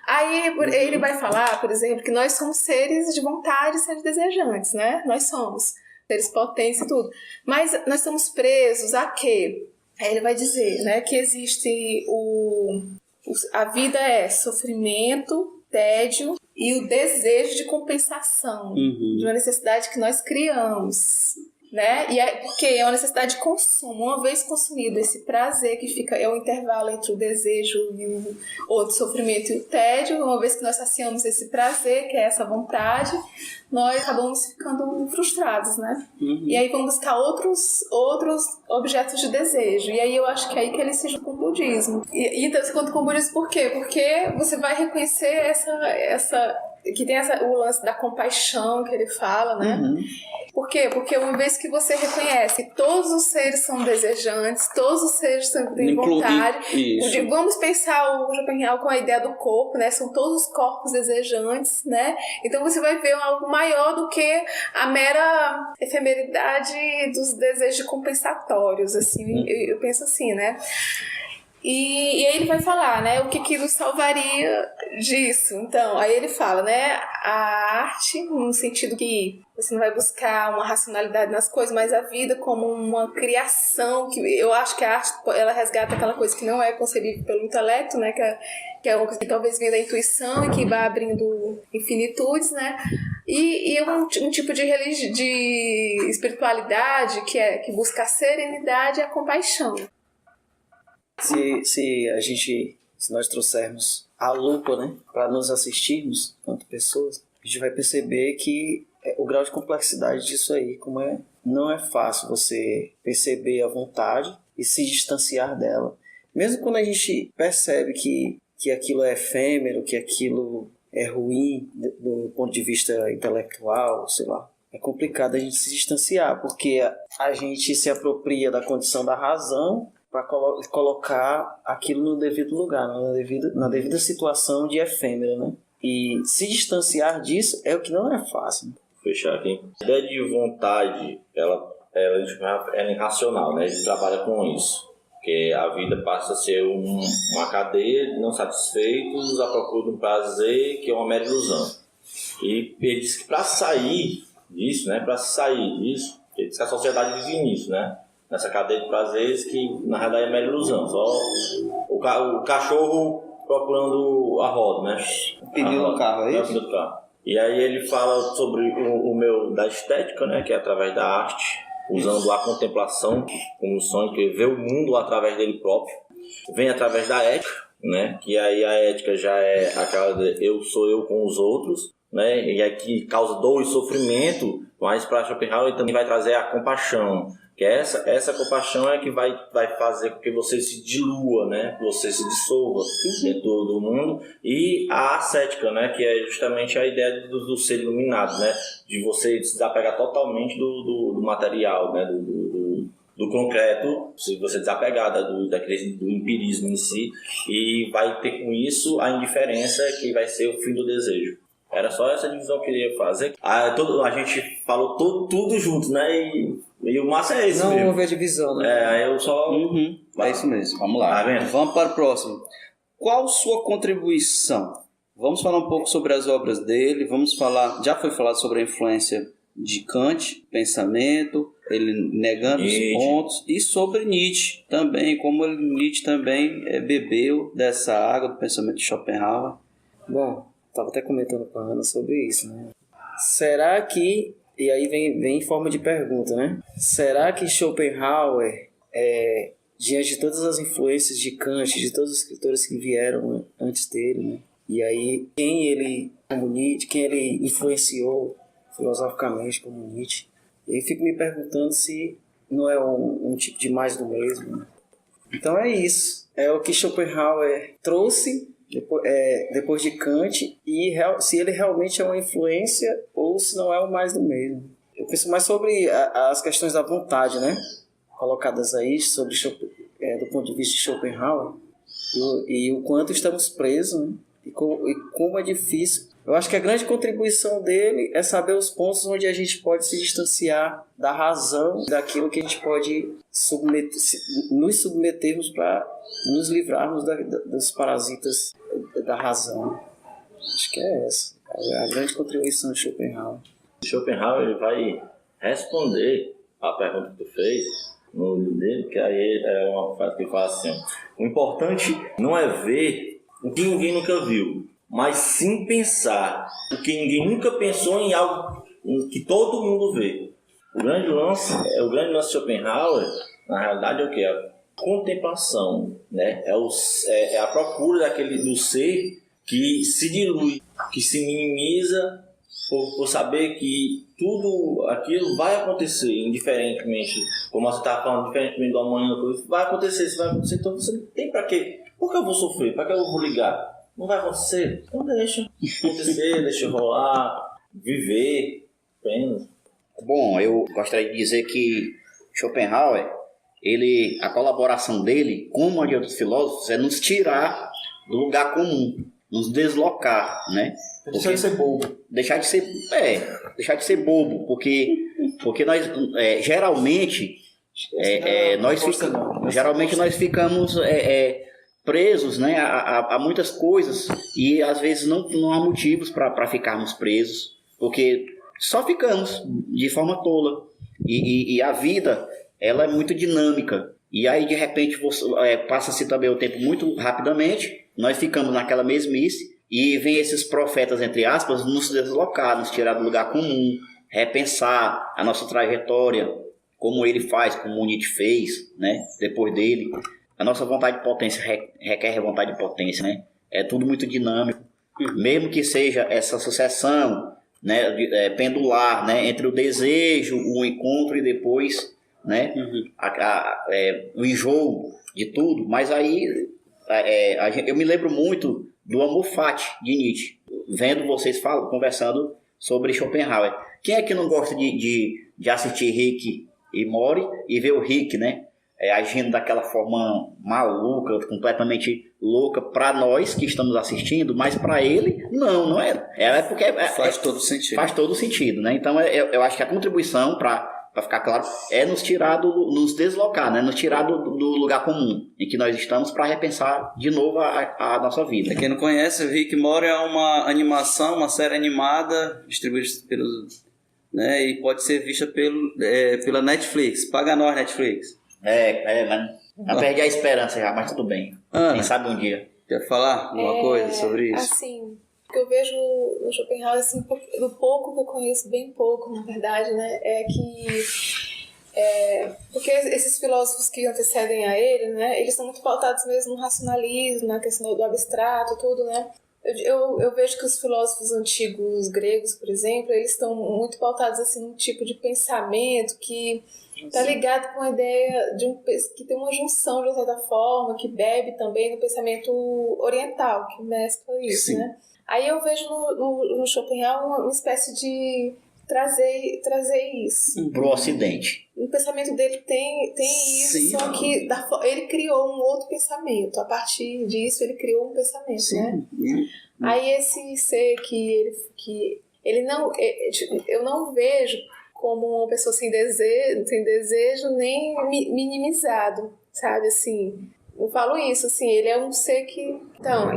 Aí ele vai falar, por exemplo, que nós somos seres de vontade, seres desejantes, né? Nós somos seres potentes e tudo. Mas nós estamos presos a quê? Aí ele vai dizer, né, que existe a vida é sofrimento, tédio e o desejo de compensação de uma necessidade que nós criamos. né? E porque é uma necessidade de consumo. Uma vez consumido esse prazer, que fica é o intervalo entre o desejo e o outro sofrimento e o tédio, uma vez que nós saciamos esse prazer, que é essa vontade, nós acabamos ficando frustrados, né? E aí vamos buscar outros objetos de desejo. E aí eu acho que é aí que ele se junta com o budismo. E então se conta com o budismo por quê? Porque você vai reconhecer essa que tem o lance da compaixão que ele fala, né? Por quê? Porque uma vez que você reconhece que todos os seres são desejantes, todos os seres têm vontade. Vamos pensar o Schopenhauer com a ideia do corpo, né? São todos os corpos desejantes, né? Então você vai ver algo maior do que a mera efemeridade dos desejos compensatórios, assim. Eu penso assim, né? E aí ele vai falar, né, o que nos salvaria disso. Então, aí ele fala, né, a arte, no sentido que você não vai buscar uma racionalidade nas coisas, mas a vida como uma criação, que eu acho que a arte, ela resgata aquela coisa que não é concebível pelo intelecto, né, que é uma coisa que talvez venha da intuição e que vai abrindo infinitudes, né, e um tipo de espiritualidade que busca a serenidade e a compaixão. Se nós trouxermos a lupa, né, para nos assistirmos quanto pessoas, a gente vai perceber que o grau de complexidade disso aí, não é fácil você perceber a vontade e se distanciar dela. Mesmo quando a gente percebe que aquilo é efêmero, que aquilo é ruim do ponto de vista intelectual, sei lá, é complicado a gente se distanciar, porque a gente se apropria da condição da razão para colocar aquilo no devido lugar, na devida situação de efêmero, né? E se distanciar disso é o que não é fácil. Fechar aqui. A ideia de vontade, ela é irracional, né? A gente trabalha com isso. Porque a vida passa a ser uma cadeia de não satisfeitos à procura de um prazer que é uma mera ilusão. E ele diz que para sair disso, ele diz que a sociedade vive nisso, né? Nessa cadeia de prazeres que na realidade é mera ilusão. Só o cachorro procurando a roda, né? Pediu no carro, é isso? E aí ele fala sobre da estética, né? Que é através da arte, usando a contemplação como sonho, que vê o mundo através dele próprio. Vem através da ética, né? Que aí a ética já é aquela de eu sou eu com os outros, né? E aqui causa dor e sofrimento, mas para Schopenhauer ele também vai trazer a compaixão. Que essa compaixão é que vai fazer com que você se dilua, né? Que você se dissolva dentro do mundo. E a ascética, né? Que é justamente a ideia do ser iluminado, né? De você se desapegar totalmente do material, né? Do concreto, se você desapegar do empirismo em si, e vai ter com isso a indiferença, que vai ser o fim do desejo. Era só essa divisão que eu queria fazer. A gente falou tudo junto, né? E o massa é esse mesmo. Não houve a divisão, né? Eu só... É isso mesmo. Vamos lá. Vamos para o próximo. Qual sua contribuição? Vamos falar um pouco sobre as obras dele. Já foi falado sobre a influência de Kant, pensamento, ele negando os pontos, e sobre Nietzsche também, como Nietzsche também bebeu dessa água do pensamento de Schopenhauer. Bom, estava até comentando com a Ana sobre isso, né? Será que, e aí vem em forma de pergunta, né? Será que Schopenhauer, diante de todas as influências de Kant, de todos os escritores que vieram antes dele, né? E aí quem ele influenciou filosoficamente como Nietzsche, e aí fico me perguntando se não é um tipo de mais do mesmo, né? Então é isso, é o que Schopenhauer trouxe depois de Kant, e se ele realmente é uma influência ou se não é o mais do mesmo. Eu penso mais sobre as questões da vontade, né? Colocadas aí sobre do ponto de vista de Schopenhauer, e o quanto estamos presos, né? E como é difícil. Eu acho que a grande contribuição dele é saber os pontos onde a gente pode se distanciar da razão, daquilo que a gente pode nos submetermos para nos livrarmos dos parasitas da razão. Acho que é essa a grande contribuição de Schopenhauer. Schopenhauer ele vai responder a pergunta que tu fez no livro dele, que aí é uma frase que ele fala assim: o importante não é ver o que ninguém nunca viu, mas sim pensar o que ninguém nunca pensou em algo que todo mundo vê. O grande lance de Schopenhauer, na realidade, é o quê? A contemplação, né? É a procura do ser que se dilui, que se minimiza por saber que tudo aquilo vai acontecer, indiferentemente, como você estava falando, diferentemente do amanhã, vai acontecer, então você não tem pra quê? Por que eu vou sofrer? Pra que eu vou ligar? Não vai acontecer? Então deixa acontecer, deixa rolar, viver, apenas. Bom, eu gostaria de dizer que Schopenhauer, a colaboração dele, como a de outros filósofos, é nos tirar do lugar comum, nos deslocar, né? Deixar de ser bobo. Deixar de ser bobo, porque nós, geralmente, nós ficamos presos, né, a muitas coisas, e às vezes não há motivos para ficarmos presos, porque só ficamos de forma tola. E a vida, ela é muito dinâmica. E aí, de repente, passa-se também o tempo muito rapidamente, nós ficamos naquela mesmice, e vem esses profetas, entre aspas, nos deslocar, nos tirar do lugar comum, repensar a nossa trajetória, como ele faz, como o Nietzsche fez, né, depois dele. A nossa vontade de potência requer vontade de potência, né? É tudo muito dinâmico. Mesmo que seja essa sucessão, né, pendular, né, entre o desejo, o encontro e depois, né, o enjoo de tudo. Mas aí eu me lembro muito do Amor Fati de Nietzsche, vendo vocês conversando sobre Schopenhauer. Quem é que não gosta de assistir Rick e Morty e ver o Rick, né, agindo daquela forma maluca, completamente louca para nós que estamos assistindo, mas para ele não é. Porque faz todo sentido. Faz todo sentido, né? Então eu acho que a contribuição, para ficar claro, é nos tirar nos deslocar, né? Nos tirar do lugar comum em que nós estamos para repensar de novo a nossa vida. Quem não conhece, o Rick and Morty é uma animação, uma série animada distribuída pelos, né? E pode ser vista pela Netflix. Paga nós, Netflix. Mas perdi a esperança já, mas tudo bem. Quem sabe um dia. Quer falar alguma coisa sobre isso? Assim, o que eu vejo no Schopenhauer, assim, do pouco que eu conheço, bem pouco, na verdade, né, é que... porque esses filósofos que antecedem a ele, né, eles são muito pautados mesmo no racionalismo, na questão do abstrato, tudo, né. Eu vejo que os filósofos antigos gregos, por exemplo, eles estão muito pautados assim, num tipo de pensamento que está ligado com a ideia que tem uma junção, de certa forma, que bebe também no pensamento oriental, que mescla isso, Sim. né? Aí eu vejo no Schopenhauer uma espécie de trazer isso. Pro Ocidente. O pensamento dele tem isso, Sim. só que ele criou um outro pensamento. A partir disso, ele criou um pensamento, Sim. né? Aí esse ser que ele não... Eu não vejo como uma pessoa sem desejo nem minimizado, sabe, assim... Eu falo isso, assim, ele é um ser que... Então,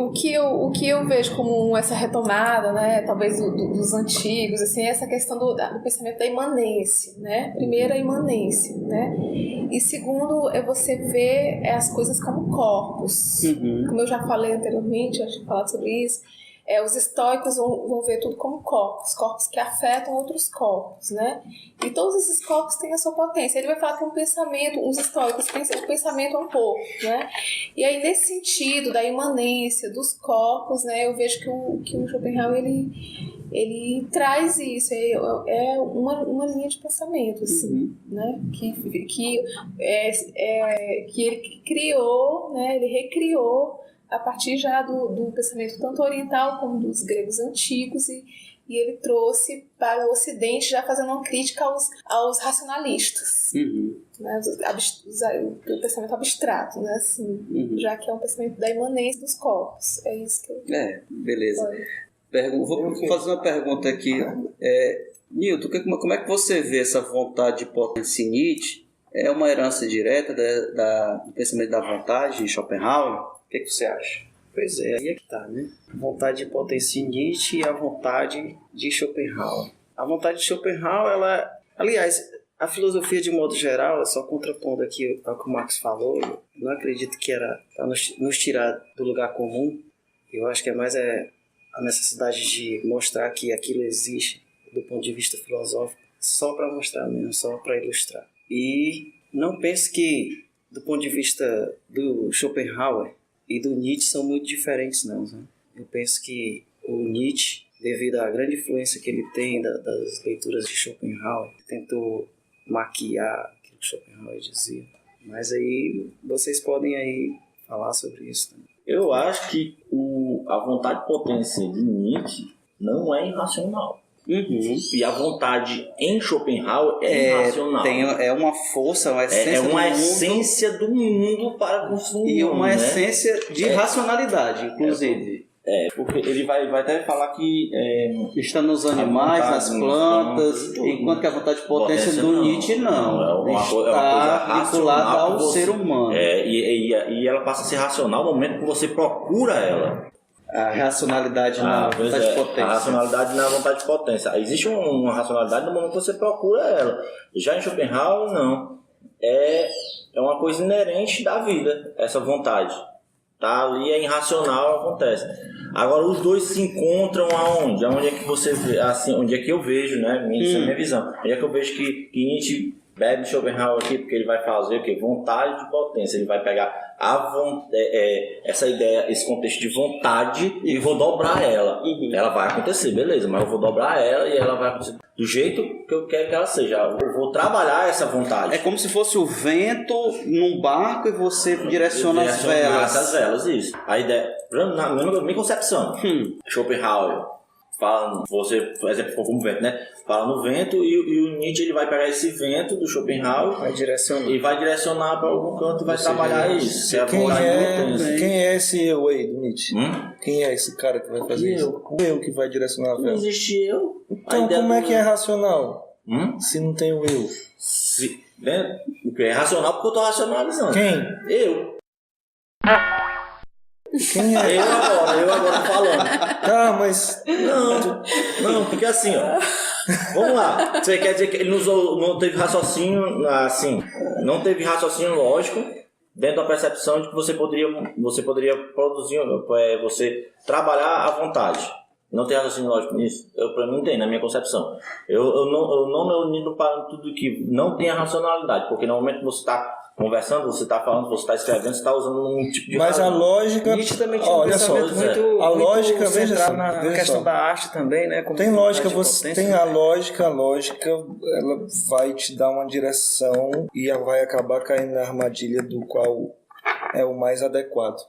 o que eu vejo como essa retomada, né, talvez dos antigos, assim, é essa questão do pensamento da imanência, né? Primeiro, a imanência, né? E segundo, é você ver as coisas como corpos. Uhum. Como eu já falei anteriormente, eu tinha falado sobre isso, os estoicos vão ver tudo como corpos que afetam outros corpos, né? E todos esses corpos têm a sua potência. Ele vai falar que um pensamento, os estoicos pensam que o pensamento é um corpo, né? E aí, nesse sentido da imanência dos corpos, né, eu vejo que o Schopenhauer, ele traz isso, é uma linha de pensamento, assim, né? Que ele criou, né? Ele recriou a partir já do pensamento tanto oriental como dos gregos antigos, e ele trouxe para o Ocidente já fazendo uma crítica aos racionalistas, né, o pensamento abstrato, né, assim, já que é um pensamento da imanência dos corpos. É isso que eu... beleza. Vou fazer uma pergunta aqui. Nilton, como é que você vê essa vontade de potência em Nietzsche? É uma herança direta do pensamento da vontade de Schopenhauer? O que você acha? Pois é, aí é que tá, né? A vontade de potência em Nietzsche e a vontade de Schopenhauer. A vontade de Schopenhauer, aliás, a filosofia de modo geral, só contrapondo aqui ao que o Marx falou, eu não acredito que era para nos tirar do lugar comum. Eu acho que é mais a necessidade de mostrar que aquilo existe do ponto de vista filosófico. só para mostrar mesmo, só para ilustrar. E não pense que, do ponto de vista do Schopenhauer e do Nietzsche, são muito diferentes, não. Né? Eu penso que o Nietzsche, devido à grande influência que ele tem das leituras de Schopenhauer, tentou maquiar aquilo que Schopenhauer dizia. Mas aí vocês podem aí falar sobre isso também. Eu acho que a vontade de potência de Nietzsche não é irracional. E a vontade em Schopenhauer é irracional. É uma força, uma essência é uma do mundo, essência do mundo para construir. E uma essência de racionalidade, inclusive. Porque ele vai até falar que está nos animais, nas plantas, enquanto que a vontade de potência do Nietzsche não. Está vinculada ao ser humano. E ela passa a ser racional no momento que você procura ela. A racionalidade na vontade de potência. A racionalidade na vontade de potência. Existe uma racionalidade no momento que você procura ela. Já em Schopenhauer, não. É uma coisa inerente da vida, essa vontade. Tá ali, é irracional, acontece. Agora, os dois se encontram aonde? Aonde é que você vê, assim, onde é que eu vejo, né? Essa é a minha visão. Onde é que eu vejo que Nietzsche bebe Schopenhauer aqui, porque ele vai fazer o quê? Vontade de potência. Ele vai pegar essa ideia, esse contexto de vontade e vou dobrar ela. Ela vai acontecer, beleza, mas eu vou dobrar ela e ela vai acontecer do jeito que eu quero que ela seja. Eu vou trabalhar essa vontade. É como se fosse o vento num barco e você direciona as velas. As velas, isso. A ideia, na minha concepção, Schopenhauer fala, você, por exemplo, como vento, né? Fala no vento e o Nietzsche ele vai pegar esse vento do Schopenhauer e vai direcionar para algum canto e vai trabalhar isso. Quem é esse eu aí do Nietzsche? Quem é esse cara que vai fazer isso? Eu que vai direcionar a vela. Não existe eu. Então como é que é racional? Se não tem o eu? É racional porque eu estou racionalizando. Quem? Eu. Quem é? Eu agora falando. Tá, mas... Não, porque assim, ó. Vamos lá. Você quer dizer que ele não teve raciocínio, assim, não teve raciocínio lógico dentro da percepção de que você poderia produzir, você trabalhar à vontade. Não tem raciocínio lógico nisso? Pra mim tem, na minha concepção. Eu não me unindo para tudo que não tem a racionalidade, porque no momento que você está conversando, você está falando, você está escrevendo, você está usando um tipo de... Mas a lógica... Nietzsche também tinha um pensamento muito... A lógica, veja só, na questão da arte também, né? Como tem lógica, você tem a lógica, ela vai te dar uma direção e ela vai acabar caindo na armadilha do qual é o mais adequado.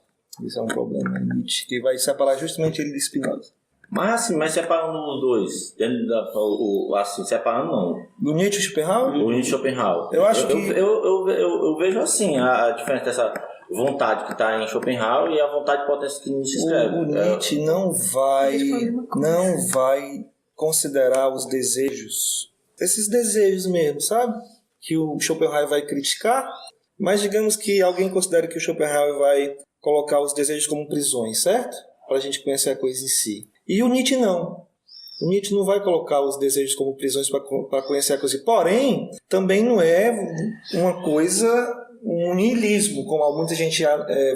Isso é um problema, Nietzsche, que vai separar justamente ele de Spinoza. Mas separando os dois, assim, separando não. Do Nietzsche e Schopenhauer? O Nietzsche e Schopenhauer. Eu acho que... Eu vejo assim, a diferença dessa vontade que está em Schopenhauer e a vontade de potência que Nietzsche escreve. O Nietzsche não vai considerar os desejos, esses desejos mesmo, sabe? Que o Schopenhauer vai criticar, mas digamos que alguém considere que o Schopenhauer vai colocar os desejos como prisões, certo? Para a gente conhecer a coisa em si. E o Nietzsche não. O Nietzsche não vai colocar os desejos como prisões para conhecer a coisa. Porém, também não é uma coisa, um niilismo, como muita gente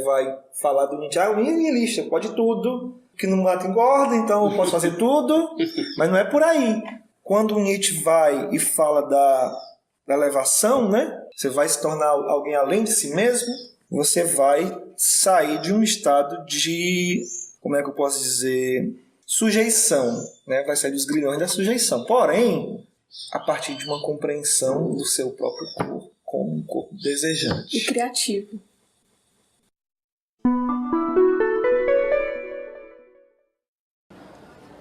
vai falar do Nietzsche. O niilista pode tudo, que não mata engorda, então eu posso fazer tudo. Mas não é por aí. Quando o Nietzsche vai e fala da elevação, né? Você vai se tornar alguém além de si mesmo, você vai sair de um estado de... Como é que eu posso dizer? Sujeição, né? Vai sair dos grilhões da sujeição. Porém, a partir de uma compreensão do seu próprio corpo como um corpo desejante. E criativo.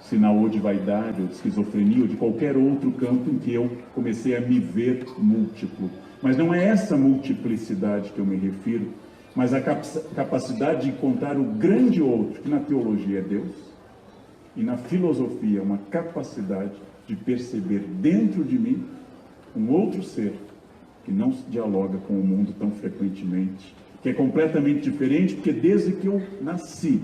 Sinal ou de vaidade, ou de esquizofrenia, ou de qualquer outro campo em que eu comecei a me ver múltiplo. Mas não é essa multiplicidade que eu me refiro, mas a capacidade de encontrar o grande outro, que na teologia é Deus, e na filosofia uma capacidade de perceber dentro de mim um outro ser que não se dialoga com o mundo tão frequentemente, que é completamente diferente, porque desde que eu nasci,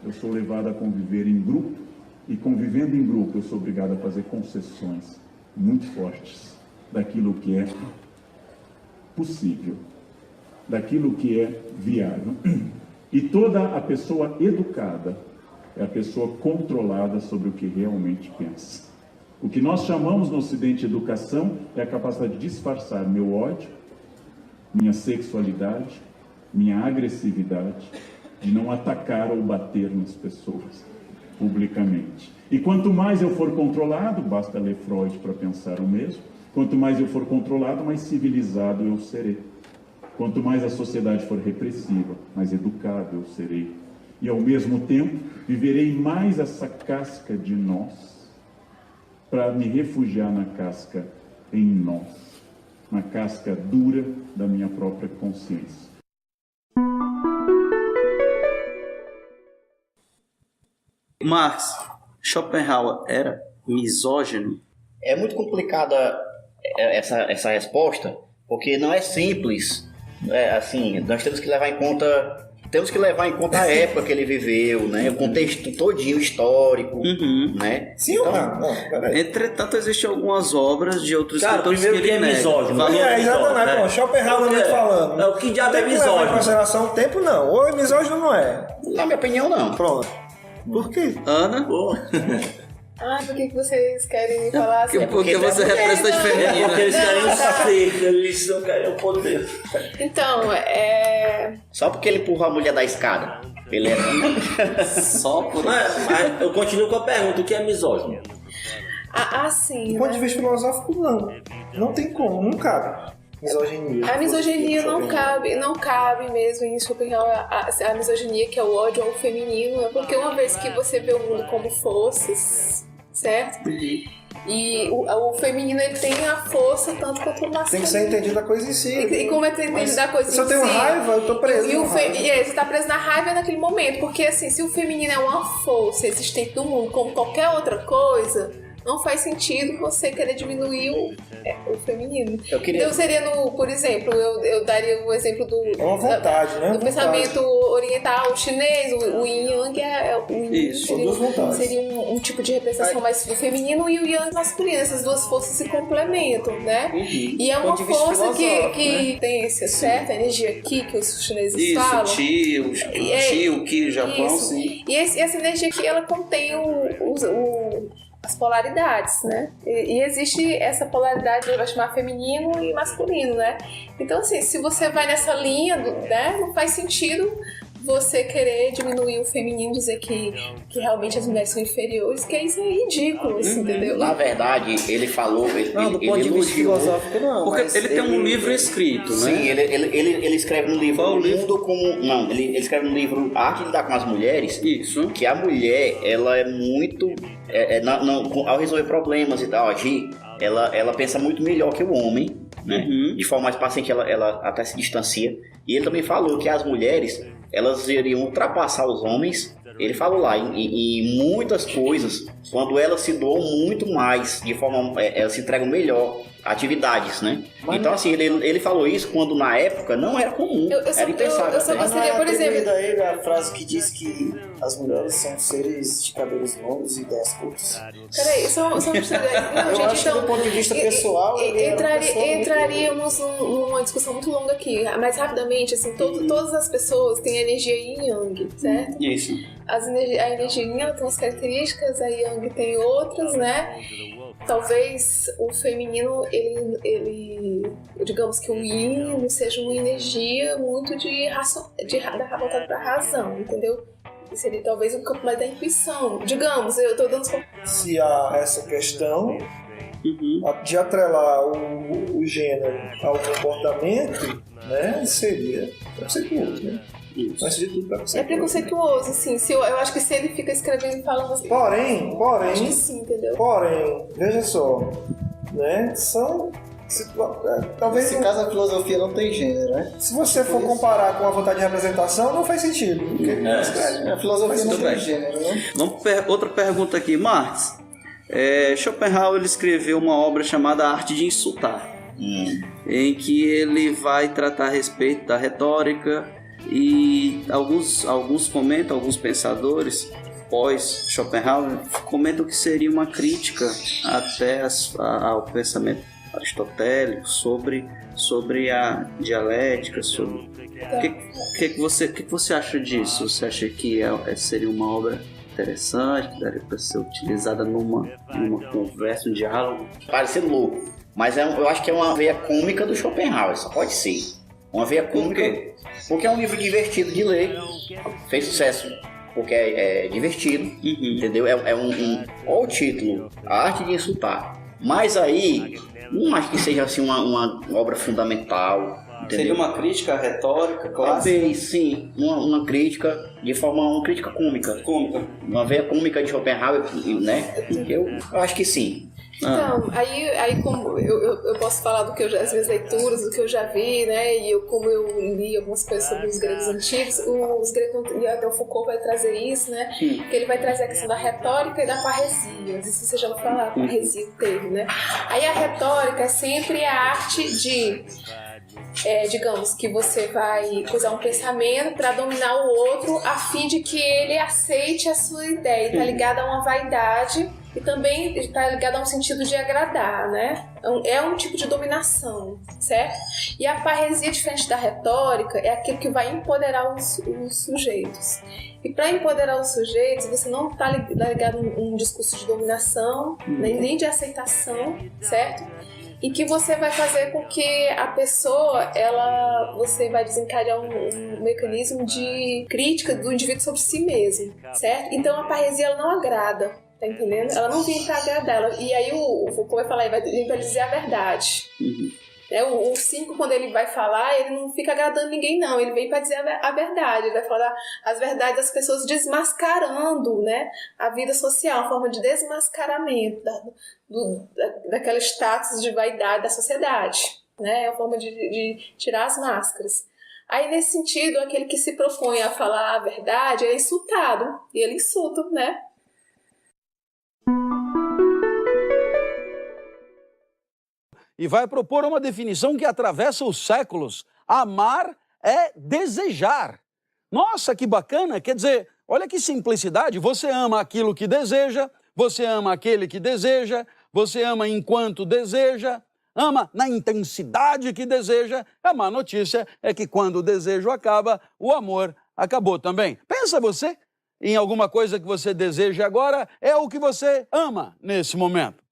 eu sou levado a conviver em grupo, e convivendo em grupo eu sou obrigado a fazer concessões muito fortes daquilo que é possível, daquilo que é viável. E toda a pessoa educada é a pessoa controlada sobre o que realmente pensa. O que nós chamamos no Ocidente de educação é a capacidade de disfarçar meu ódio, minha sexualidade, minha agressividade, de não atacar ou bater nas pessoas publicamente. E quanto mais eu for controlado, basta ler Freud para pensar o mesmo, quanto mais eu for controlado, mais civilizado eu serei. Quanto mais a sociedade for repressiva, mais educado eu serei. E ao mesmo tempo, viverei mais essa casca de nós, para me refugiar na casca em nós, na casca dura da minha própria consciência. Marx, Schopenhauer era misógino? É muito complicada essa resposta, porque não é simples. Assim, nós temos que levar em conta a época que ele viveu, né? O contexto todinho histórico, né? Sim ou não? Entretanto, existem algumas obras de outros escritores primeiro que ele nega. misógino. Exatamente, Schopenhauer não falando. É o que diabo é Tem que levar em misógino? consideração o tempo, não. Ou é misógino ou não é. Na minha opinião, não. Pronto. Por quê? Ana? Por que vocês querem falar assim? Porque você representa feminina. Porque eles querem o ser, eles não querem o poder. Então, Só porque ele empurrou a mulher da escada. Ele é... Só por Mas eu continuo com a pergunta, o que é misógino? Sim. Do ponto de vista filosófico, não. Não tem como, não cabe. Misoginia. A misoginia não cabe mesmo em Schopenhauer. A misoginia, que é o ódio ao feminino, é porque uma vez que você vê o mundo como forças, certo? E o feminino, ele tem a força tanto quanto o masculino. Tem que ser entendido a coisa em si. E como é que você entende da coisa em si? Se eu tenho raiva, eu tô preso. Você tá preso na raiva naquele momento. Porque assim, se o feminino é uma força existente no mundo como qualquer outra coisa, não faz sentido você querer diminuir o feminino. Então seria por exemplo, eu daria o exemplo do pensamento oriental, chinês, o yin yang o yin seria um tipo de representação mais do feminino e o yang masculino. Essas duas forças se complementam, né? E é uma força que tem esse certo, a energia Qi que os chineses falam. Qi, o Qi do Japão, sim. E essa energia aqui, ela contém as polaridades, né? E existe essa polaridade, vai chamar feminino e masculino, né? Então, assim, se você vai nessa linha, né, não faz sentido você querer diminuir o feminino, dizer que realmente as mulheres são inferiores, que isso é ridículo, assim, entendeu? Na verdade, ele falou... do ponto de vista filosófico, não. Porque ele tem um livro escrito, né? Sim, ele escreve no livro... Qual livro? Ele escreve no livro A Arte de Lidar com as Mulheres. Isso. Que a mulher, ela é muito... ao resolver problemas e tal, agir, ela pensa muito melhor que o homem, né? De forma mais paciente, ela até se distancia. E ele também falou que as mulheres, elas iriam ultrapassar os homens. Ele falou lá em muitas coisas, quando elas se doam muito mais, de forma, elas se entregam melhor a atividades, né? Então, assim, ele falou isso quando na época não era comum, era impensável. Eu só gostaria, por exemplo... Daí a frase que diz que as mulheres são seres de cabelos longos e ideias curtas. Peraí, só uma Eu acho que do ponto de vista pessoal... Entraríamos numa discussão muito longa aqui, mas rapidamente, assim, todas as pessoas têm energia yin e yang, certo? Isso. A energia yin tem umas características, a yang tem outras, né? Talvez o feminino, ele digamos que o yin seja uma energia muito voltada para a razão, entendeu? Seria talvez um campo mais da intuição. Digamos, eu tô dando... Se há essa questão de atrelar o gênero ao comportamento, né, seria preconceituoso, né? Mas de tudo é preconceituoso, assim. Eu acho que se ele fica escrevendo e falando assim... Porém, acho que sim, entendeu? Porém, veja só, né, são... talvez nesse caso a filosofia não tem gênero, né? Se você for comparar com a vontade de representação, não faz sentido. A filosofia não tem gênero, né? Outra pergunta aqui, Marx. Schopenhauer ele escreveu uma obra chamada A Arte de Insultar, em que ele vai tratar a respeito da retórica e alguns comentam, alguns pensadores pós Schopenhauer comentam que seria uma crítica até ao pensamento aristotélico sobre a dialética, sobre o que você acha disso? Você acha que seria uma obra interessante, que daria para ser utilizada numa conversa, um diálogo. Parece louco, mas eu acho que é uma veia cômica do Schopenhauer, só pode ser. Uma veia cômica, porque é um livro divertido de ler, fez sucesso porque é divertido, entendeu? Olha o título, A Arte de Insultar. Mas aí, não acho que seja assim uma obra fundamental. Entendeu? Seria uma crítica retórica, clássica? Talvez, sim. Uma crítica de forma... Uma crítica cômica. Uma veia cômica de Schopenhauer, né? Eu acho que sim. Então, aí como eu posso falar do que as minhas leituras, do que eu já vi, né? E como eu li algumas coisas sobre os gregos antigos, os gregos, e até o Foucault vai trazer isso, né? Que ele vai trazer a questão da retórica e da parresia. Não sei se você já ouviu falar, parresia o termo, né? Aí a retórica é sempre a arte de... digamos que você vai usar um pensamento para dominar o outro a fim de que ele aceite a sua ideia. Está ligado a uma vaidade e também está ligado a um sentido de agradar, né? É um tipo de dominação, certo? E a parresia, diferente da retórica, é aquilo que vai empoderar os sujeitos. E para empoderar os sujeitos, você não está ligado a um discurso de dominação, nem de aceitação, certo? E que você vai fazer com que a pessoa, você vai desencadear um mecanismo de crítica do indivíduo sobre si mesmo, certo? Então a parresia ela não agrada, tá entendendo? Ela não vem para agradar, e aí o Foucault vai falar, ele vai vir para dizer a verdade. O cínico, quando ele vai falar, ele não fica agradando ninguém, não. Ele vem para dizer a verdade. Ele vai falar as verdades das pessoas, desmascarando, né, a vida social, uma forma de desmascaramento daquele status de vaidade da sociedade. Né? É uma forma de tirar as máscaras. Aí, nesse sentido, aquele que se propõe a falar a verdade é insultado. E ele insulta, né? E vai propor uma definição que atravessa os séculos. Amar é desejar. Nossa, que bacana! Quer dizer, olha que simplicidade. Você ama aquilo que deseja, você ama aquele que deseja, você ama enquanto deseja, ama na intensidade que deseja. A má notícia é que quando o desejo acaba, o amor acabou também. Pensa você em alguma coisa que você deseja agora, é o que você ama nesse momento.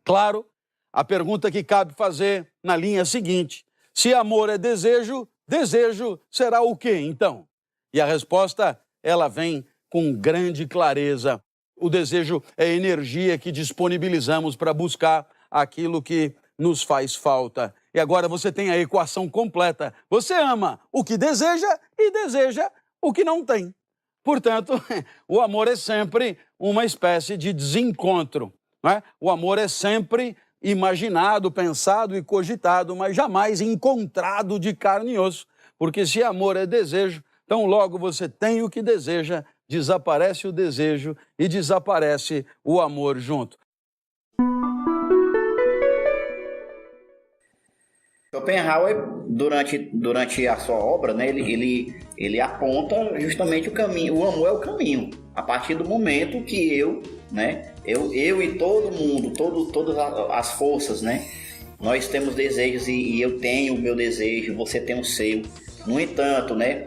Claro, a pergunta que cabe fazer na linha seguinte: se amor é desejo, desejo será o quê, então? E a resposta, ela vem com grande clareza. O desejo é a energia que disponibilizamos para buscar aquilo que nos faz falta. E agora você tem a equação completa. Você ama o que deseja e deseja o que não tem. Portanto, o amor é sempre uma espécie de desencontro, não é? O amor é sempre imaginado, pensado e cogitado, mas jamais encontrado de carne e osso. Porque se amor é desejo, então logo você tem o que deseja, desaparece o desejo e desaparece o amor junto. Schopenhauer, durante a sua obra, né, ele aponta justamente o caminho. O amor é o caminho. A partir do momento que eu e todo mundo, todas as forças, né, nós temos desejos e eu tenho o meu desejo, você tem o seu. No entanto, né,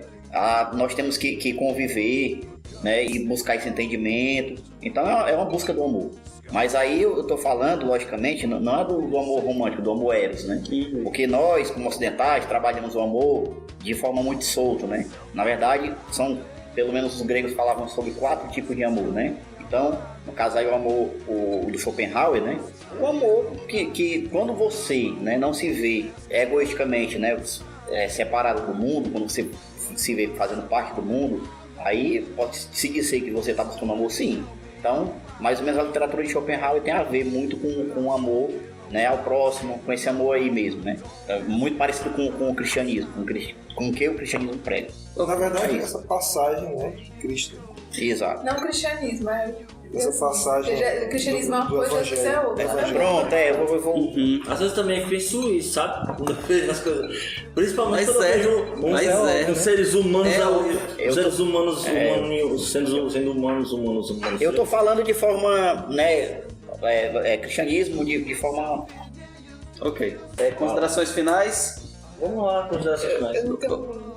nós temos que conviver, né, e buscar esse entendimento. Então é uma busca do amor. Mas aí eu estou falando, logicamente, não é do amor romântico, do amor eros, né? Porque nós, como ocidentais, trabalhamos o amor de forma muito solta, né? Na verdade, pelo menos os gregos falavam sobre 4 tipos de amor, né? Então, no caso aí o amor do Schopenhauer, né? O amor que quando você, né, não se vê egoisticamente, né, separado do mundo, quando você se vê fazendo parte do mundo, aí pode se dizer que você está buscando amor, sim. Então, mais ou menos a literatura de Schopenhauer tem a ver muito com o amor, né, ao próximo, com esse amor aí mesmo, né? É muito parecido com o cristianismo, com o que o cristianismo prega. Na verdade, essa passagem, né, de Cristo. Exato. Não o cristianismo, essa passagem o cristianismo é uma coisa, isso é outra. Pronto, eu vou... Às vezes também penso isso, sabe? Quando eu vejo as coisas. Principalmente quando eu vejo os seres humanos, sendo humanos. Eu tô falando de forma, né, cristianismo de forma... Ok. Considerações finais? Vamos lá, considerações finais.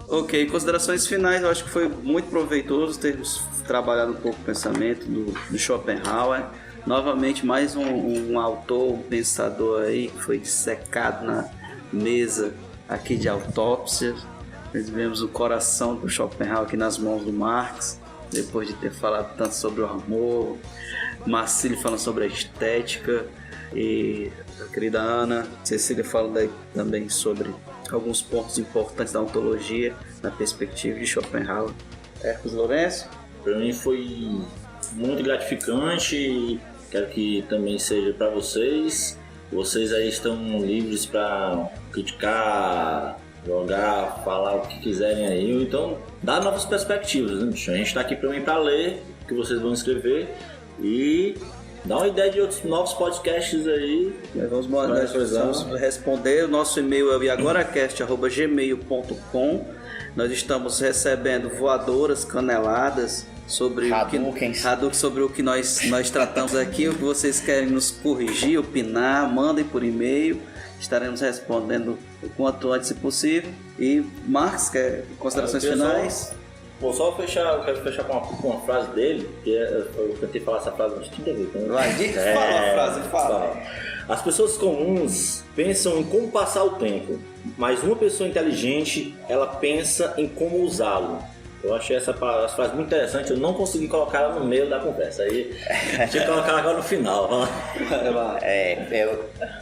Ok, considerações finais, eu acho que foi muito proveitoso termos trabalhado um pouco o pensamento do Schopenhauer. Novamente, mais um autor, um pensador aí que foi dissecado na mesa aqui de autópsia. Nós vemos o coração do Schopenhauer aqui nas mãos do Marx, depois de ter falado tanto sobre o amor, Marcílio falando sobre a estética e a querida Ana, Cecília falando também sobre alguns pontos importantes da ontologia na perspectiva de Schopenhauer. Hércules Lourenço? Para mim foi muito gratificante e quero que também seja para vocês. Vocês aí estão livres para criticar, jogar, falar o que quiserem aí, ou então dar novas perspectivas, né, bicho? A gente está aqui também para ler o que vocês vão escrever e dar uma ideia de outros novos podcasts aí. Vamos responder. O nosso e-mail é o iagoracast@gmail.com. Nós estamos recebendo voadoras, caneladas sobre sobre o que nós tratamos aqui, o que vocês querem nos corrigir, opinar, mandem por e-mail. Estaremos respondendo o quanto antes possível. E Marx, quer considerações finais? Vou só fechar, eu quero fechar com uma frase dele, que eu tentei falar essa frase umas 30 vezes. Vai, fala a frase, fala. As pessoas comuns pensam em como passar o tempo, mas uma pessoa inteligente, ela pensa em como usá-lo. Eu achei essa frase muito interessante, eu não consegui colocar ela no meio da conversa, aí tinha que colocar ela agora no final.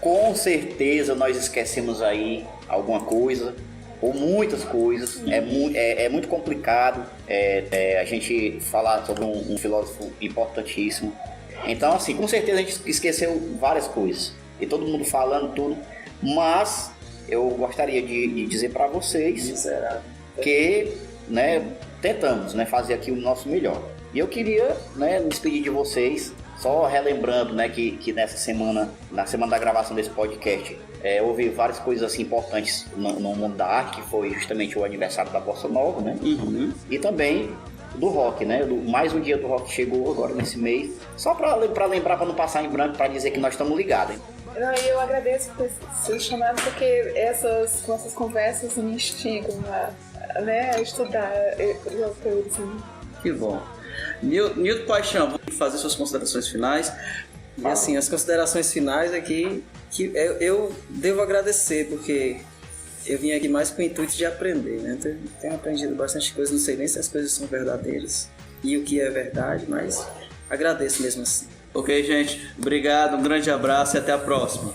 Com certeza nós esquecemos aí alguma coisa, ou muitas coisas. É muito complicado a gente falar sobre um filósofo importantíssimo. Então, assim, com certeza a gente esqueceu várias coisas, e todo mundo falando tudo, mas eu gostaria de dizer para vocês que, né, tentamos, né, fazer aqui o nosso melhor. E eu queria, né, me despedir de vocês, só relembrando, né, que nessa semana, na semana da gravação desse podcast, houve várias coisas assim importantes no mundo da arte, que foi justamente o aniversário da Bossa Nova, né? E também do rock, né? Mais um dia do rock chegou agora nesse mês, só para lembrar, para não passar em branco, para dizer que nós estamos ligados, hein? Eu agradeço por ter sido chamado, porque essas conversas me instigam a estudar os autores. Que bom. Nilton Paixão, vou fazer suas considerações finais. E assim, as considerações finais aqui, que eu devo agradecer, porque eu vim aqui mais com o intuito de aprender, né? Tenho aprendido bastante coisa, não sei nem se as coisas são verdadeiras e o que é verdade, mas agradeço mesmo assim. Ok, gente, obrigado, um grande abraço e até a próxima.